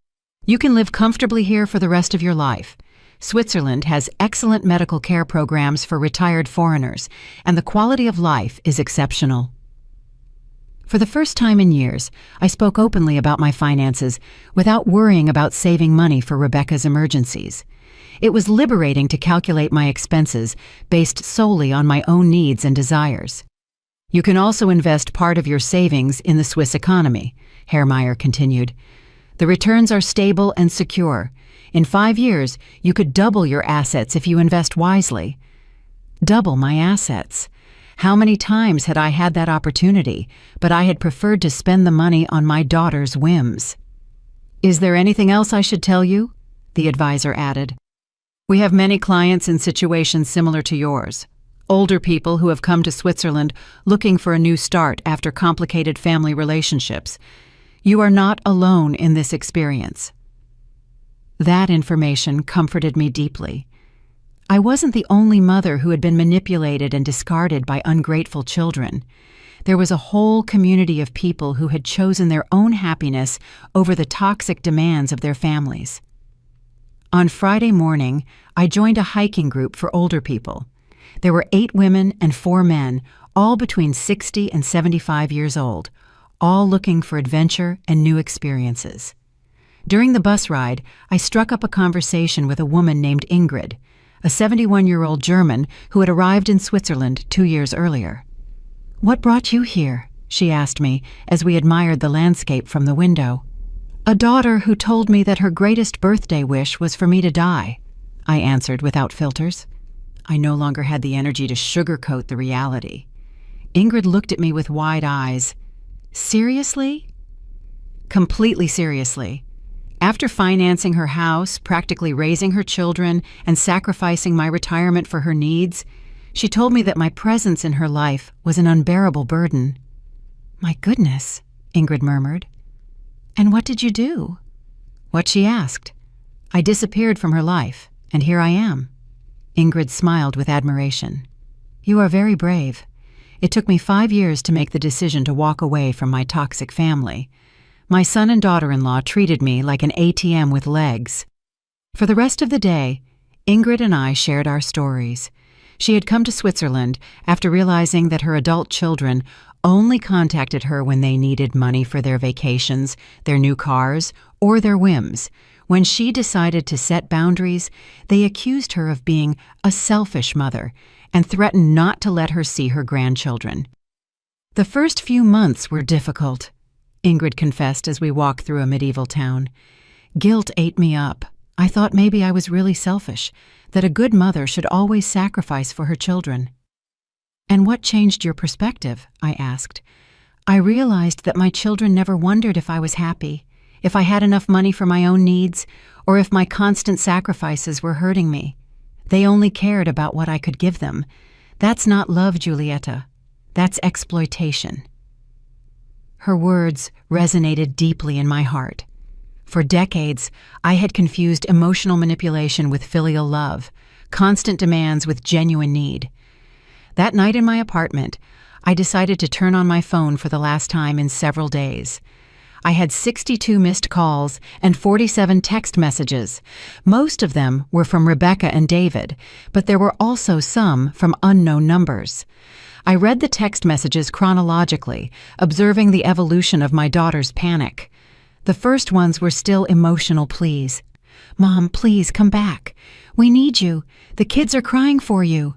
"you can live comfortably here for the rest of your life. Switzerland has excellent medical care programs for retired foreigners, and the quality of life is exceptional." For the first time in years, I spoke openly about my finances without worrying about saving money for Rebecca's emergencies. It was liberating to calculate my expenses based solely on my own needs and desires. "You can also invest part of your savings in the Swiss economy," Herr Meyer continued. "The returns are stable and secure. In 5 years, you could double your assets if you invest wisely." Double my assets. How many times had I had that opportunity, but I had preferred to spend the money on my daughter's whims. "Is there anything else I should tell you?" the advisor added. "We have many clients in situations similar to yours. Older people who have come to Switzerland looking for a new start after complicated family relationships. You are not alone in this experience." That information comforted me deeply. I wasn't the only mother who had been manipulated and discarded by ungrateful children. There was a whole community of people who had chosen their own happiness over the toxic demands of their families. On Friday morning, I joined a hiking group for older people. There were 8 women and 4 men, all between 60 and 75 years old, all looking for adventure and new experiences. During the bus ride, I struck up a conversation with a woman named Ingrid, a 71-year-old German who had arrived in Switzerland 2 years earlier. "What brought you here?" she asked me as we admired the landscape from the window. "A daughter who told me that her greatest birthday wish was for me to die," I answered without filters. I no longer had the energy to sugarcoat the reality. Ingrid looked at me with wide eyes. "Seriously?" "Completely seriously. After financing her house, practically raising her children, and sacrificing my retirement for her needs, she told me that my presence in her life was an unbearable burden." "My goodness," Ingrid murmured. "And what did you do?" What she asked. I disappeared from her life, and here I am. Ingrid smiled with admiration. "You are very brave. It took me 5 years to make the decision to walk away from my toxic family. My son and daughter-in-law treated me like an ATM with legs." For the rest of the day, Ingrid and I shared our stories. She had come to Switzerland after realizing that her adult children only contacted her when they needed money for their vacations, their new cars, or their whims. When she decided to set boundaries, they accused her of being a selfish mother and threatened not to let her see her grandchildren. "The first few months were difficult," Ingrid confessed as we walked through a medieval town. "Guilt ate me up. I thought maybe I was really selfish, that a good mother should always sacrifice for her children." "And what changed your perspective?" I asked. "I realized that my children never wondered if I was happy, if I had enough money for my own needs, or if my constant sacrifices were hurting me. They only cared about what I could give them. That's not love, Giulietta. That's exploitation." Her words resonated deeply in my heart. For decades, I had confused emotional manipulation with filial love, constant demands with genuine need. That night in my apartment, I decided to turn on my phone for the last time in several days. I had 62 missed calls and 47 text messages. Most of them were from Rebecca and David, but there were also some from unknown numbers. I read the text messages chronologically, observing the evolution of my daughter's panic. The first ones were still emotional pleas. "Mom, please come back. We need you. The kids are crying for you."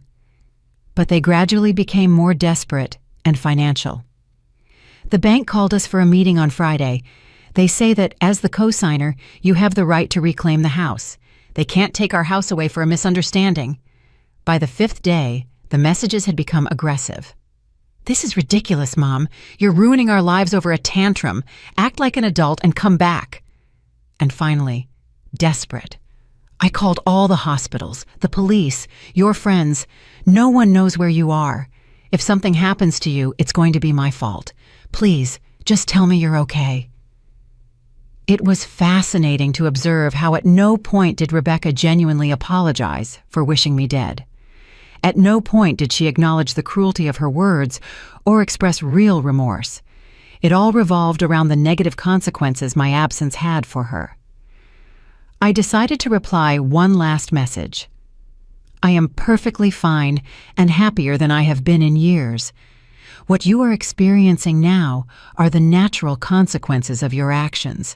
But they gradually became more desperate and financial. The bank called us for a meeting on Friday. They say that, as the co-signer, you have the right to reclaim the house. They can't take our house away for a misunderstanding. By the 5th day, the messages had become aggressive. This is ridiculous, Mom. You're ruining our lives over a tantrum. Act like an adult and come back. And finally, desperate, I called all the hospitals, the police, your friends. No one knows where you are. If something happens to you, it's going to be my fault. Please, just tell me you're okay. It was fascinating to observe how at no point did Rebecca genuinely apologize for wishing me dead. At no point did she acknowledge the cruelty of her words or express real remorse. It all revolved around the negative consequences my absence had for her. I decided to reply one last message. I am perfectly fine and happier than I have been in years. What you are experiencing now are the natural consequences of your actions.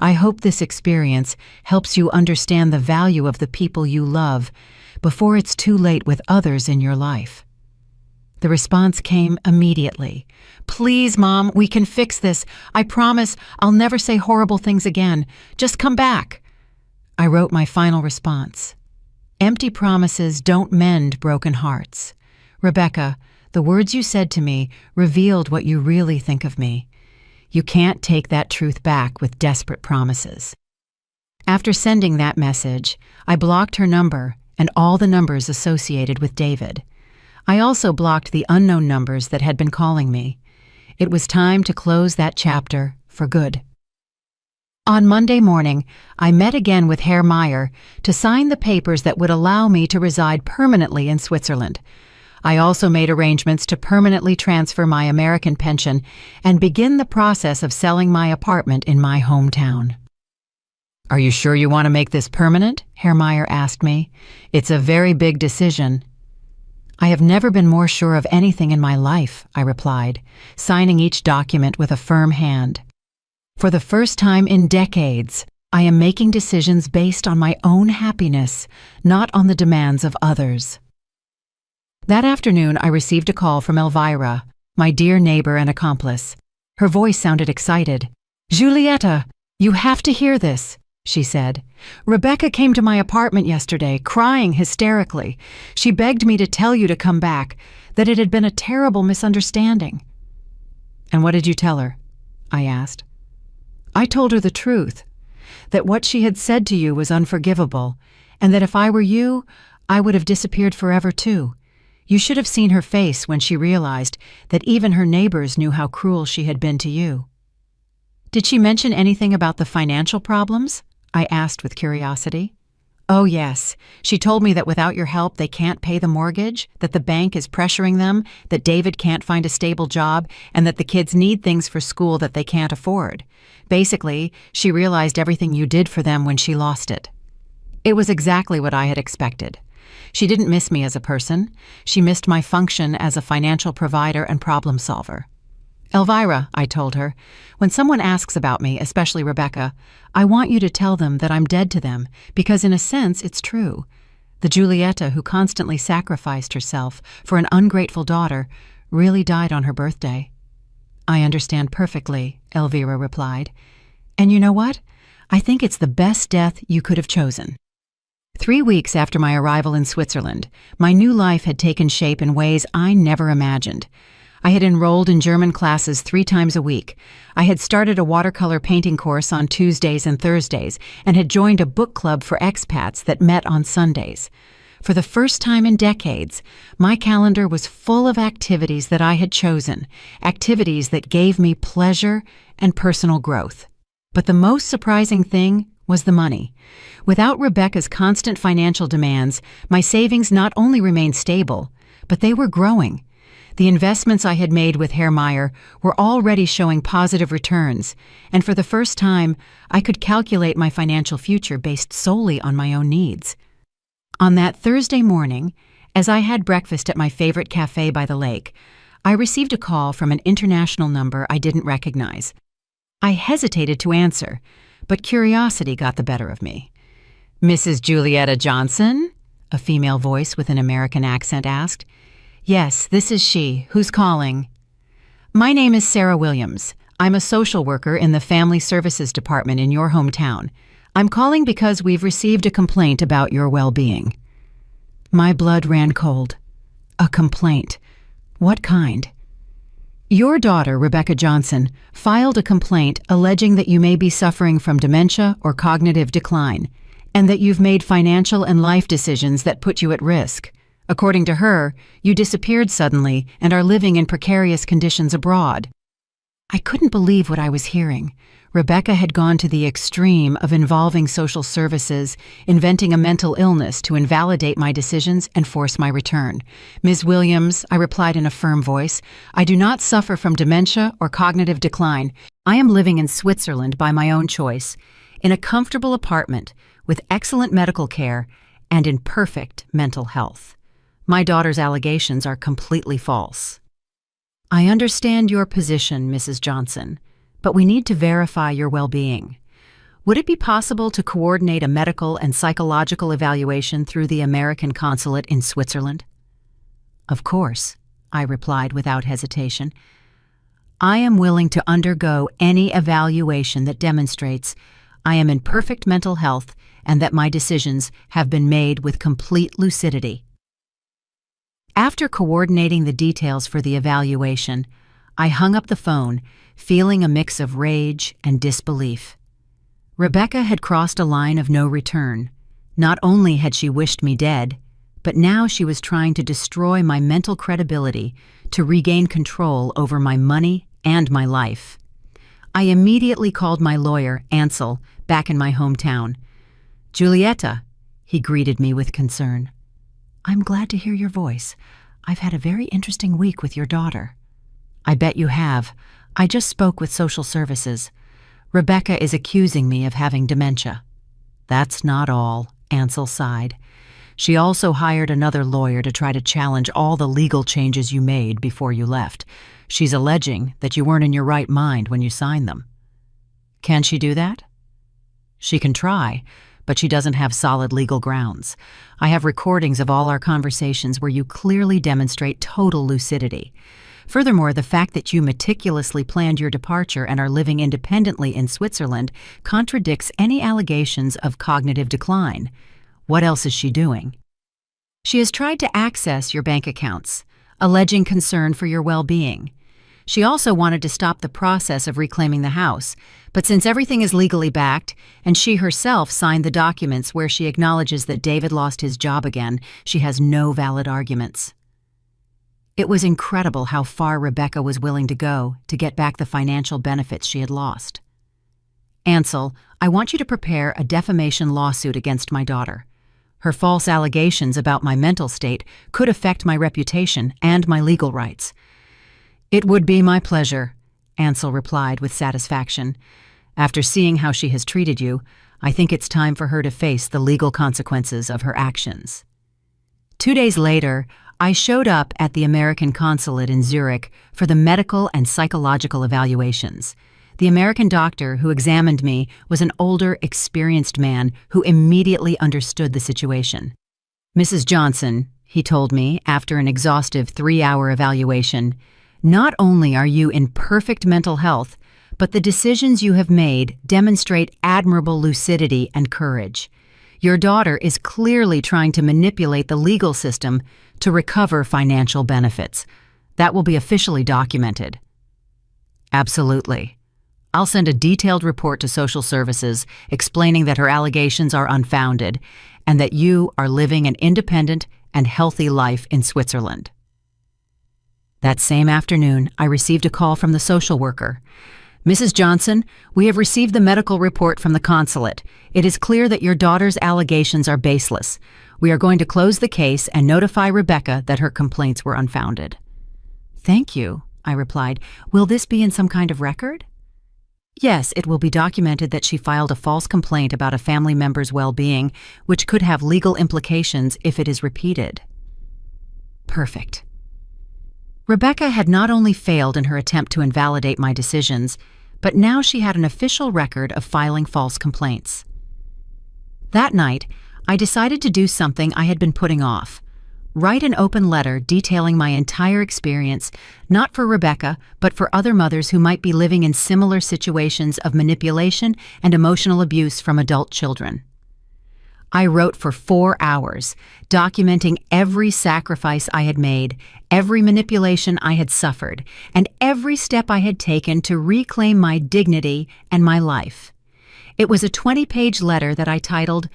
I hope this experience helps you understand the value of the people you love before it's too late with others in your life. The response came immediately. Please, Mom, we can fix this. I promise I'll never say horrible things again. Just come back. I wrote my final response. Empty promises don't mend broken hearts. Rebecca, the words you said to me revealed what you really think of me. You can't take that truth back with desperate promises. After sending that message, I blocked her number and all the numbers associated with David. I also blocked the unknown numbers that had been calling me. It was time to close that chapter for good. On Monday morning, I met again with Herr Meyer to sign the papers that would allow me to reside permanently in Switzerland. I also made arrangements to permanently transfer my American pension and begin the process of selling my apartment in my hometown. Are you sure you want to make this permanent? Herr Meyer asked me. It's a very big decision. I have never been more sure of anything in my life, I replied, signing each document with a firm hand. For the first time in decades, I am making decisions based on my own happiness, not on the demands of others. That afternoon, I received a call from Elvira, my dear neighbor and accomplice. Her voice sounded excited. Julieta, you have to hear this, she said. Rebecca came to my apartment yesterday, crying hysterically. She begged me to tell you to come back, that it had been a terrible misunderstanding. And what did you tell her? I asked. I told her the truth, that what she had said to you was unforgivable, and that if I were you, I would have disappeared forever too. You should have seen her face when she realized that even her neighbors knew how cruel she had been to you. Did she mention anything about the financial problems? I asked with curiosity. Oh yes, she told me that without your help they can't pay the mortgage, that the bank is pressuring them, that David can't find a stable job, and that the kids need things for school that they can't afford. Basically, she realized everything you did for them when she lost it. It was exactly what I had expected. She didn't miss me as a person. She missed my function as a financial provider and problem solver. Elvira, I told her, when someone asks about me, especially Rebecca, I want you to tell them that I'm dead to them, because in a sense it's true. The Julieta who constantly sacrificed herself for an ungrateful daughter really died on her birthday. I understand perfectly, Elvira replied. And you know what? I think it's the best death you could have chosen. 3 weeks after my arrival in Switzerland, my new life had taken shape in ways I never imagined. I had enrolled in German classes 3 times a week. I had started a watercolor painting course on Tuesdays and Thursdays and had joined a book club for expats that met on Sundays. For the first time in decades, my calendar was full of activities that I had chosen, activities that gave me pleasure and personal growth. But the most surprising thing was the money. Without Rebecca's constant financial demands, my savings not only remained stable, but they were growing. The investments I had made with Herr Meyer were already showing positive returns, and for the first time, I could calculate my financial future based solely on my own needs. On that Thursday morning, as I had breakfast at my favorite cafe by the lake, I received a call from an international number I didn't recognize. I hesitated to answer, but curiosity got the better of me. Mrs. Julieta Johnson? A female voice with an American accent asked. Yes, this is she. Who's calling? My name is Sarah Williams. I'm a social worker in the Family Services Department in your hometown. I'm calling because we've received a complaint about your well-being." My blood ran cold. A complaint. What kind? "Your daughter, Rebecca Johnson, filed a complaint alleging that you may be suffering from dementia or cognitive decline, and that you've made financial and life decisions that put you at risk. According to her, you disappeared suddenly and are living in precarious conditions abroad." I couldn't believe what I was hearing. Rebecca had gone to the extreme of involving social services, inventing a mental illness to invalidate my decisions and force my return. "Ms. Williams," I replied in a firm voice, "I do not suffer from dementia or cognitive decline. I am living in Switzerland by my own choice, in a comfortable apartment with excellent medical care and in perfect mental health. My daughter's allegations are completely false." "I understand your position, Mrs. Johnson, but we need to verify your well-being. Would it be possible to coordinate a medical and psychological evaluation through the American consulate in Switzerland?" "Of course," I replied without hesitation. "I am willing to undergo any evaluation that demonstrates I am in perfect mental health and that my decisions have been made with complete lucidity." After coordinating the details for the evaluation, I hung up the phone, feeling a mix of rage and disbelief. Rebecca had crossed a line of no return. Not only had she wished me dead, but now she was trying to destroy my mental credibility to regain control over my money and my life. I immediately called my lawyer, Ansel, back in my hometown. "Julieta," he greeted me with concern. "I'm glad to hear your voice. I've had a very interesting week with your daughter." "I bet you have. I just spoke with social services. Rebecca is accusing me of having dementia." "That's not all," Ansel sighed. "She also hired another lawyer to try to challenge all the legal changes you made before you left. She's alleging that you weren't in your right mind when you signed them." "Can she do that?" "She can try, but she doesn't have solid legal grounds. I have recordings of all our conversations where you clearly demonstrate total lucidity. Furthermore, the fact that you meticulously planned your departure and are living independently in Switzerland contradicts any allegations of cognitive decline. What else is she doing?" "She has tried to access your bank accounts, alleging concern for your well-being. She also wanted to stop the process of reclaiming the house, but since everything is legally backed, and she herself signed the documents where she acknowledges that David lost his job again, she has no valid arguments." It was incredible how far Rebecca was willing to go to get back the financial benefits she had lost. "Ansel, I want you to prepare a defamation lawsuit against my daughter. Her false allegations about my mental state could affect my reputation and my legal rights." "It would be my pleasure," Ansel replied with satisfaction. "After seeing how she has treated you, I think it's time for her to face the legal consequences of her actions." 2 days later, I showed up at the American consulate in Zurich for the medical and psychological evaluations. The American doctor who examined me was an older, experienced man who immediately understood the situation. "Mrs. Johnson," he told me after an exhaustive 3-hour evaluation, "not only are you in perfect mental health, but the decisions you have made demonstrate admirable lucidity and courage. Your daughter is clearly trying to manipulate the legal system to recover financial benefits. That will be officially documented." "Absolutely. I'll send a detailed report to social services explaining that her allegations are unfounded and that you are living an independent and healthy life in Switzerland." That same afternoon, I received a call from the social worker. "Mrs. Johnson, we have received the medical report from the consulate. It is clear that your daughter's allegations are baseless. We are going to close the case and notify Rebecca that her complaints were unfounded." "Thank you," I replied. "Will this be in some kind of record?" "Yes, it will be documented that she filed a false complaint about a family member's well-being, which could have legal implications if it is repeated." Perfect. Rebecca had not only failed in her attempt to invalidate my decisions, but now she had an official record of filing false complaints. That night, I decided to do something I had been putting off. Write an open letter detailing my entire experience, not for Rebecca, but for other mothers who might be living in similar situations of manipulation and emotional abuse from adult children. I wrote for 4 hours, documenting every sacrifice I had made, every manipulation I had suffered, and every step I had taken to reclaim my dignity and my life. It was a 20-page letter that I titled,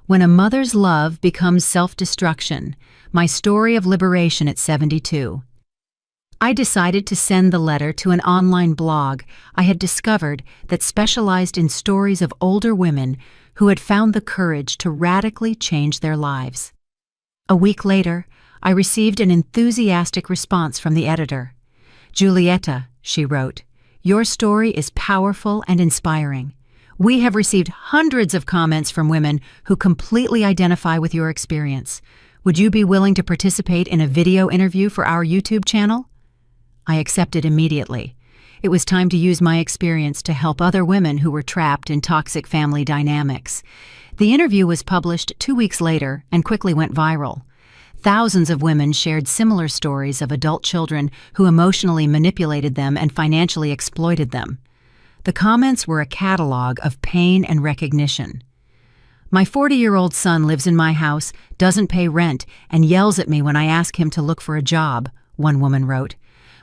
"When a Mother's Love Becomes Self-Destruction, My Story of Liberation at 72. I decided to send the letter to an online blog I had discovered that specialized in stories of older women who had found the courage to radically change their lives. A week later, I received an enthusiastic response from the editor. "Julieta," she wrote, "your story is powerful and inspiring. We have received hundreds of comments from women who completely identify with your experience. Would you be willing to participate in a video interview for our YouTube channel?" I accepted immediately. It was time to use my experience to help other women who were trapped in toxic family dynamics. The interview was published 2 weeks later and quickly went viral. Thousands of women shared similar stories of adult children who emotionally manipulated them and financially exploited them. The comments were a catalog of pain and recognition. "My 40-year-old son lives in my house, doesn't pay rent, and yells at me when I ask him to look for a job," one woman wrote.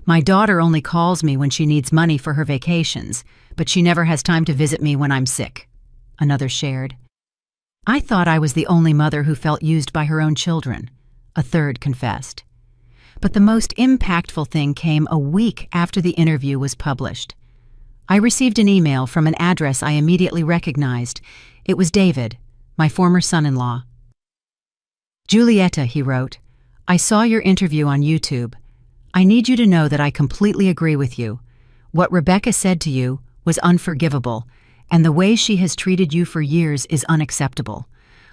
"My daughter only calls me when she needs money for her vacations, but she never has time to visit me when I'm sick," another shared. "I thought I was the only mother who felt used by her own children," a third confessed. But the most impactful thing came a week after the interview was published. I received an email from an address I immediately recognized. It was David, my former son-in-law. "Julieta," he wrote, "I saw your interview on YouTube. I need you to know that I completely agree with you. What Rebecca said to you was unforgivable, and the way she has treated you for years is unacceptable.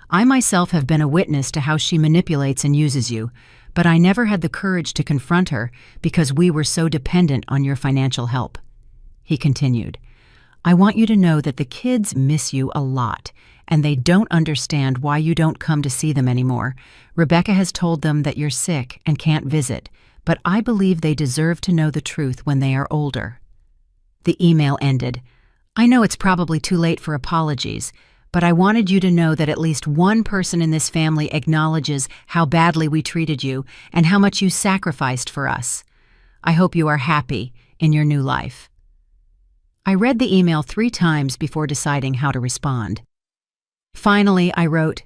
I myself have been a witness to how she manipulates and uses you, but I never had the courage to confront her because we were so dependent on your financial help." He continued, "I want you to know that the kids miss you a lot, and they don't understand why you don't come to see them anymore. Rebecca has told them that you're sick and can't visit, but I believe they deserve to know the truth when they are older." The email ended, "I know it's probably too late for apologies, but I wanted you to know that at least one person in this family acknowledges how badly we treated you and how much you sacrificed for us. I hope you are happy in your new life." I read the email 3 times before deciding how to respond. Finally, I wrote,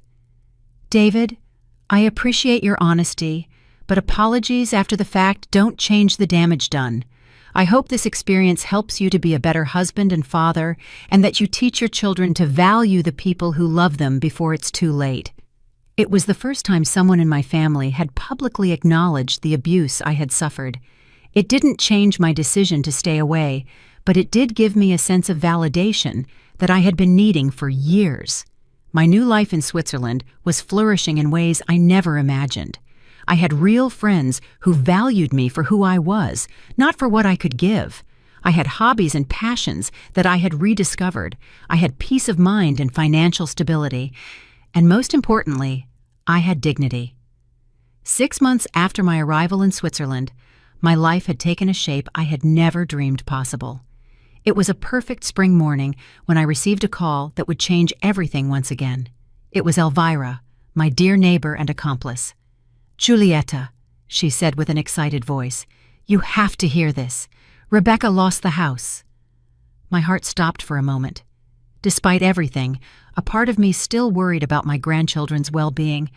"David, I appreciate your honesty, but apologies after the fact don't change the damage done. I hope this experience helps you to be a better husband and father, and that you teach your children to value the people who love them before it's too late." It was the first time someone in my family had publicly acknowledged the abuse I had suffered. It didn't change my decision to stay away, but it did give me a sense of validation that I had been needing for years. My new life in Switzerland was flourishing in ways I never imagined. I had real friends who valued me for who I was, not for what I could give. I had hobbies and passions that I had rediscovered. I had peace of mind and financial stability. And most importantly, I had dignity. 6 months after my arrival in Switzerland, my life had taken a shape I had never dreamed possible. It was a perfect spring morning when I received a call that would change everything once again. It was Elvira, my dear neighbor and accomplice. "Julieta," she said with an excited voice, "you have to hear this. Rebecca lost the house." My heart stopped for a moment. Despite everything, a part of me still worried about my grandchildren's well-being.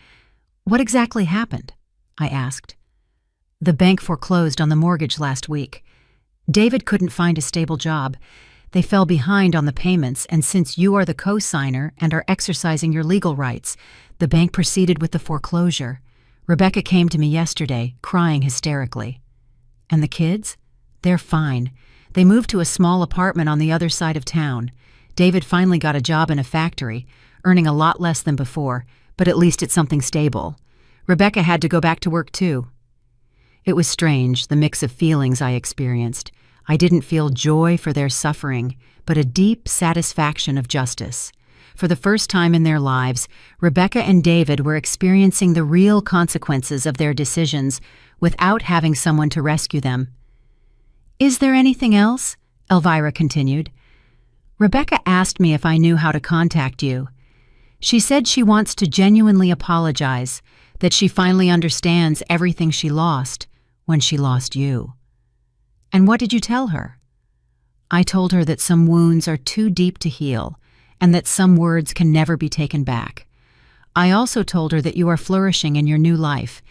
"What exactly happened?" I asked. "The bank foreclosed on the mortgage last week. David couldn't find a stable job. They fell behind on the payments, and since you are the co-signer and are exercising your legal rights, the bank proceeded with the foreclosure. Rebecca came to me yesterday, crying hysterically." "And the kids?" "They're fine. They moved to a small apartment on the other side of town. David finally got a job in a factory, earning a lot less than before, but at least it's something stable. Rebecca had to go back to work too." It was strange, the mix of feelings I experienced. I didn't feel joy for their suffering, but a deep satisfaction of justice. For the first time in their lives, Rebecca and David were experiencing the real consequences of their decisions without having someone to rescue them. "Is there anything else?" Elvira continued. "Rebecca asked me if I knew how to contact you. She said she wants to genuinely apologize, that she finally understands everything she lost when she lost you." "And what did you tell her?" "I told her that some wounds are too deep to heal, and that some words can never be taken back. I also told her that you are flourishing in your new life,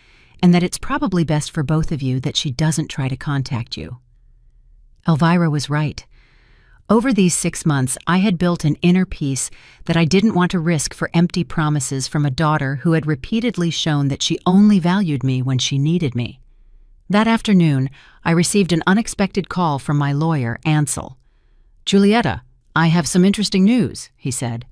and that it's probably best for both of you that she doesn't try to contact you." Elvira was right. Over these 6 months, I had built an inner peace that I didn't want to risk for empty promises from a daughter who had repeatedly shown that she only valued me when she needed me. That afternoon, I received an unexpected call from my lawyer, Ansel. "Julietta, I have some interesting news," he said.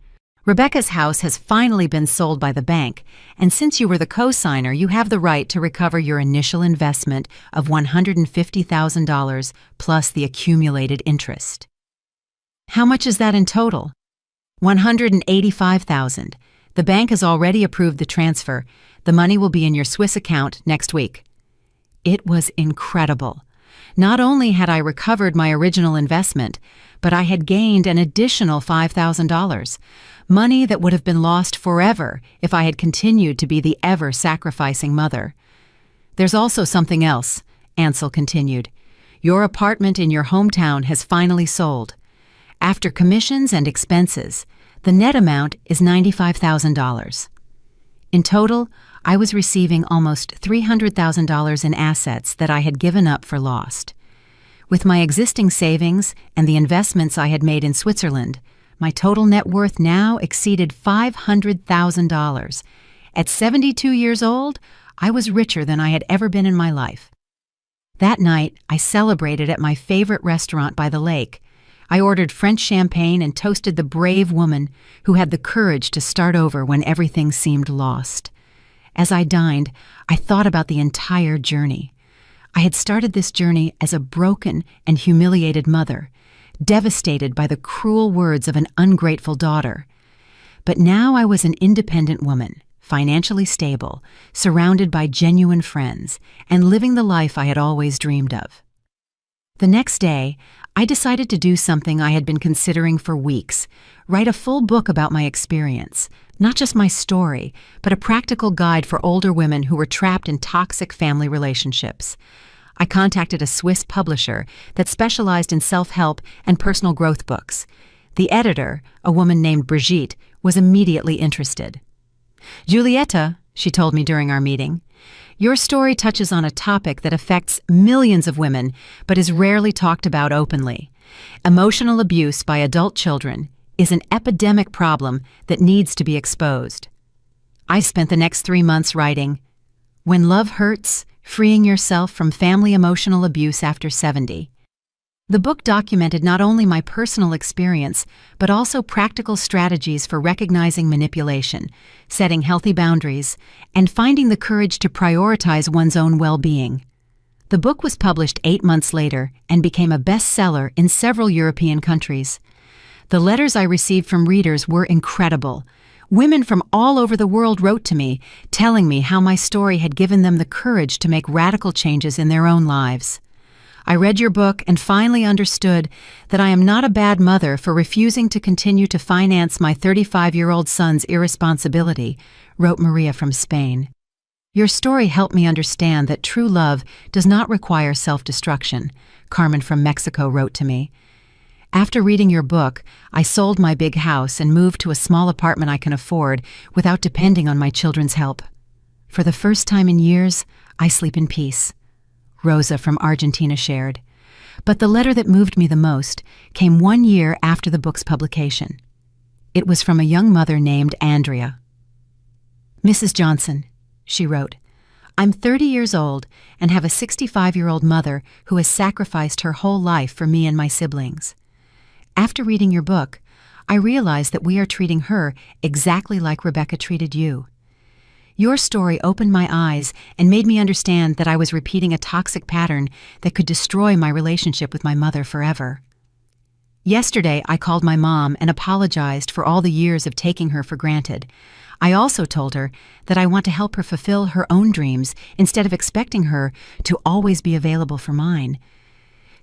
"Rebecca's house has finally been sold by the bank, and since you were the co-signer, you have the right to recover your initial investment of $150,000 plus the accumulated interest." "How much is that in total?" $185,000. The bank has already approved the transfer. The money will be in your Swiss account next week." It was incredible. Not only had I recovered my original investment, but I had gained an additional $5,000, money that would have been lost forever if I had continued to be the ever-sacrificing mother. "There's also something else," Ansel continued. "Your apartment in your hometown has finally sold. After commissions and expenses, the net amount is $95,000. In total, I was receiving almost $300,000 in assets that I had given up for lost. With my existing savings and the investments I had made in Switzerland, my total net worth now exceeded $500,000. At 72 years old, I was richer than I had ever been in my life. That night, I celebrated at my favorite restaurant by the lake. I ordered French champagne and toasted the brave woman who had the courage to start over when everything seemed lost. As I dined, I thought about the entire journey. I had started this journey as a broken and humiliated mother, devastated by the cruel words of an ungrateful daughter. But now I was an independent woman, financially stable, surrounded by genuine friends, and living the life I had always dreamed of. The next day, I decided to do something I had been considering for weeks, write a full book about my experience, not just my story, but a practical guide for older women who were trapped in toxic family relationships. I contacted a Swiss publisher that specialized in self-help and personal growth books. The editor, a woman named Brigitte, was immediately interested. "Julietta," she told me during our meeting, "your story touches on a topic that affects millions of women but is rarely talked about openly. Emotional abuse by adult children is an epidemic problem that needs to be exposed." I spent the next 3 months writing, "When Love Hurts, Freeing Yourself from Family Emotional Abuse After 70. The book documented not only my personal experience, but also practical strategies for recognizing manipulation, setting healthy boundaries, and finding the courage to prioritize one's own well-being. The book was published 8 months later and became a bestseller in several European countries. The letters I received from readers were incredible. Women from all over the world wrote to me, telling me how my story had given them the courage to make radical changes in their own lives. "I read your book and finally understood that I am not a bad mother for refusing to continue to finance my 35-year-old son's irresponsibility," wrote Maria from Spain. "Your story helped me understand that true love does not require self-destruction," Carmen from Mexico wrote to me. "After reading your book, I sold my big house and moved to a small apartment I can afford without depending on my children's help. For the first time in years, I sleep in peace," Rosa from Argentina shared. But the letter that moved me the most came 1 year after the book's publication. It was from a young mother named Andrea. "Mrs. Johnson," she wrote, "I'm 30 years old and have a 65-year-old mother who has sacrificed her whole life for me and my siblings. After reading your book, I realized that we are treating her exactly like Rebecca treated you. Your story opened my eyes and made me understand that I was repeating a toxic pattern that could destroy my relationship with my mother forever. Yesterday, I called my mom and apologized for all the years of taking her for granted. I also told her that I want to help her fulfill her own dreams instead of expecting her to always be available for mine.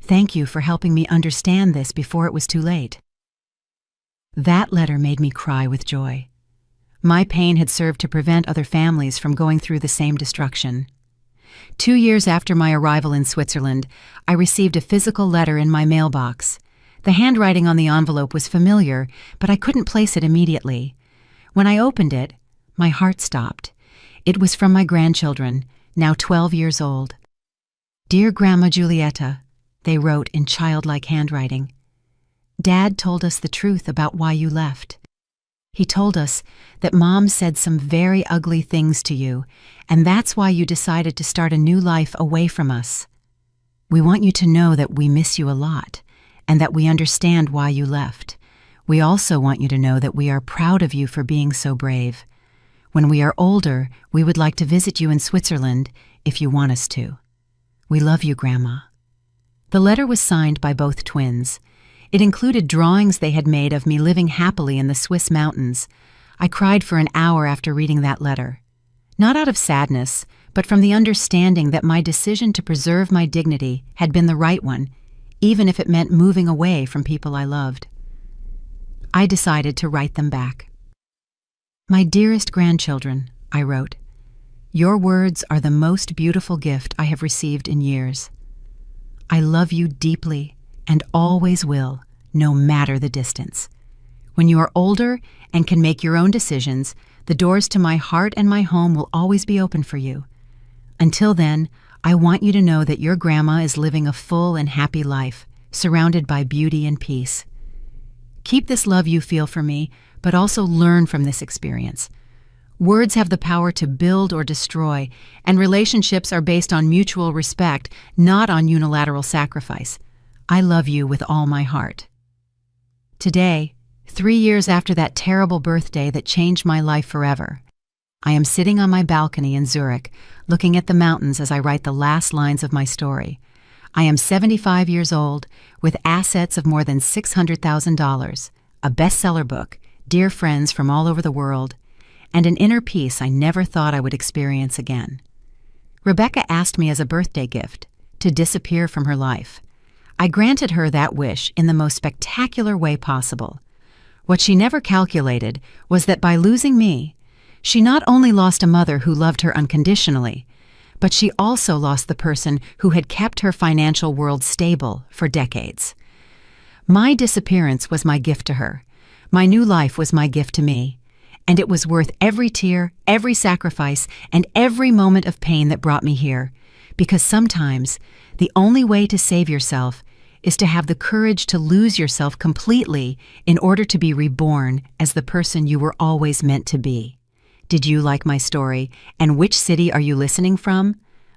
Thank you for helping me understand this before it was too late." That letter made me cry with joy. My pain had served to prevent other families from going through the same destruction. 2 years after my arrival in Switzerland, I received a physical letter in my mailbox. The handwriting on the envelope was familiar, but I couldn't place it immediately. When I opened it, my heart stopped. It was from my grandchildren, now 12 years old. "Dear Grandma Giulietta," they wrote in childlike handwriting. "Dad told us the truth about why you left. He told us that Mom said some very ugly things to you, and that's why you decided to start a new life away from us. We want you to know that we miss you a lot, and that we understand why you left. We also want you to know that we are proud of you for being so brave. When we are older, we would like to visit you in Switzerland if you want us to. We love you, Grandma." The letter was signed by both twins. It included drawings they had made of me living happily in the Swiss mountains. I cried for an hour after reading that letter. Not out of sadness, but from the understanding that my decision to preserve my dignity had been the right one, even if it meant moving away from people I loved. I decided to write them back. "My dearest grandchildren," I wrote, "your words are the most beautiful gift I have received in years. I love you deeply and always will, no matter the distance. When you are older and can make your own decisions, the doors to my heart and my home will always be open for you. Until then, I want you to know that your grandma is living a full and happy life, surrounded by beauty and peace. Keep this love you feel for me, but also learn from this experience. Words have the power to build or destroy, and relationships are based on mutual respect, not on unilateral sacrifice. I love you with all my heart." Today, 3 years after that terrible birthday that changed my life forever, I am sitting on my balcony in Zurich, looking at the mountains as I write the last lines of my story. I am 75 years old, with assets of more than $600,000, a bestseller book, dear friends from all over the world, and an inner peace I never thought I would experience again. Rebecca asked me as a birthday gift to disappear from her life. I granted her that wish in the most spectacular way possible. What she never calculated was that by losing me, she not only lost a mother who loved her unconditionally, but she also lost the person who had kept her financial world stable for decades. My disappearance was my gift to her. My new life was my gift to me. And it was worth every tear, every sacrifice, and every moment of pain that brought me here. Because sometimes, the only way to save yourself is to have the courage to lose yourself completely in order to be reborn as the person you were always meant to be. Did you like my story? And which city are you listening from?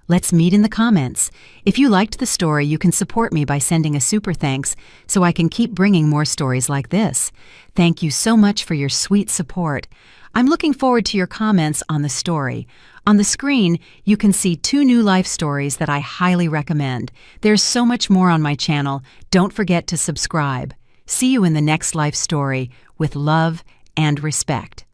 Let's meet in the comments. If you liked the story, you can support me by sending a super thanks so I can keep bringing more stories like this. Thank you so much for your sweet support. I'm looking forward to your comments on the story. On the screen, you can see 2 new life stories that I highly recommend. There's so much more on my channel. Don't forget to subscribe. See you in the next life story with love and respect.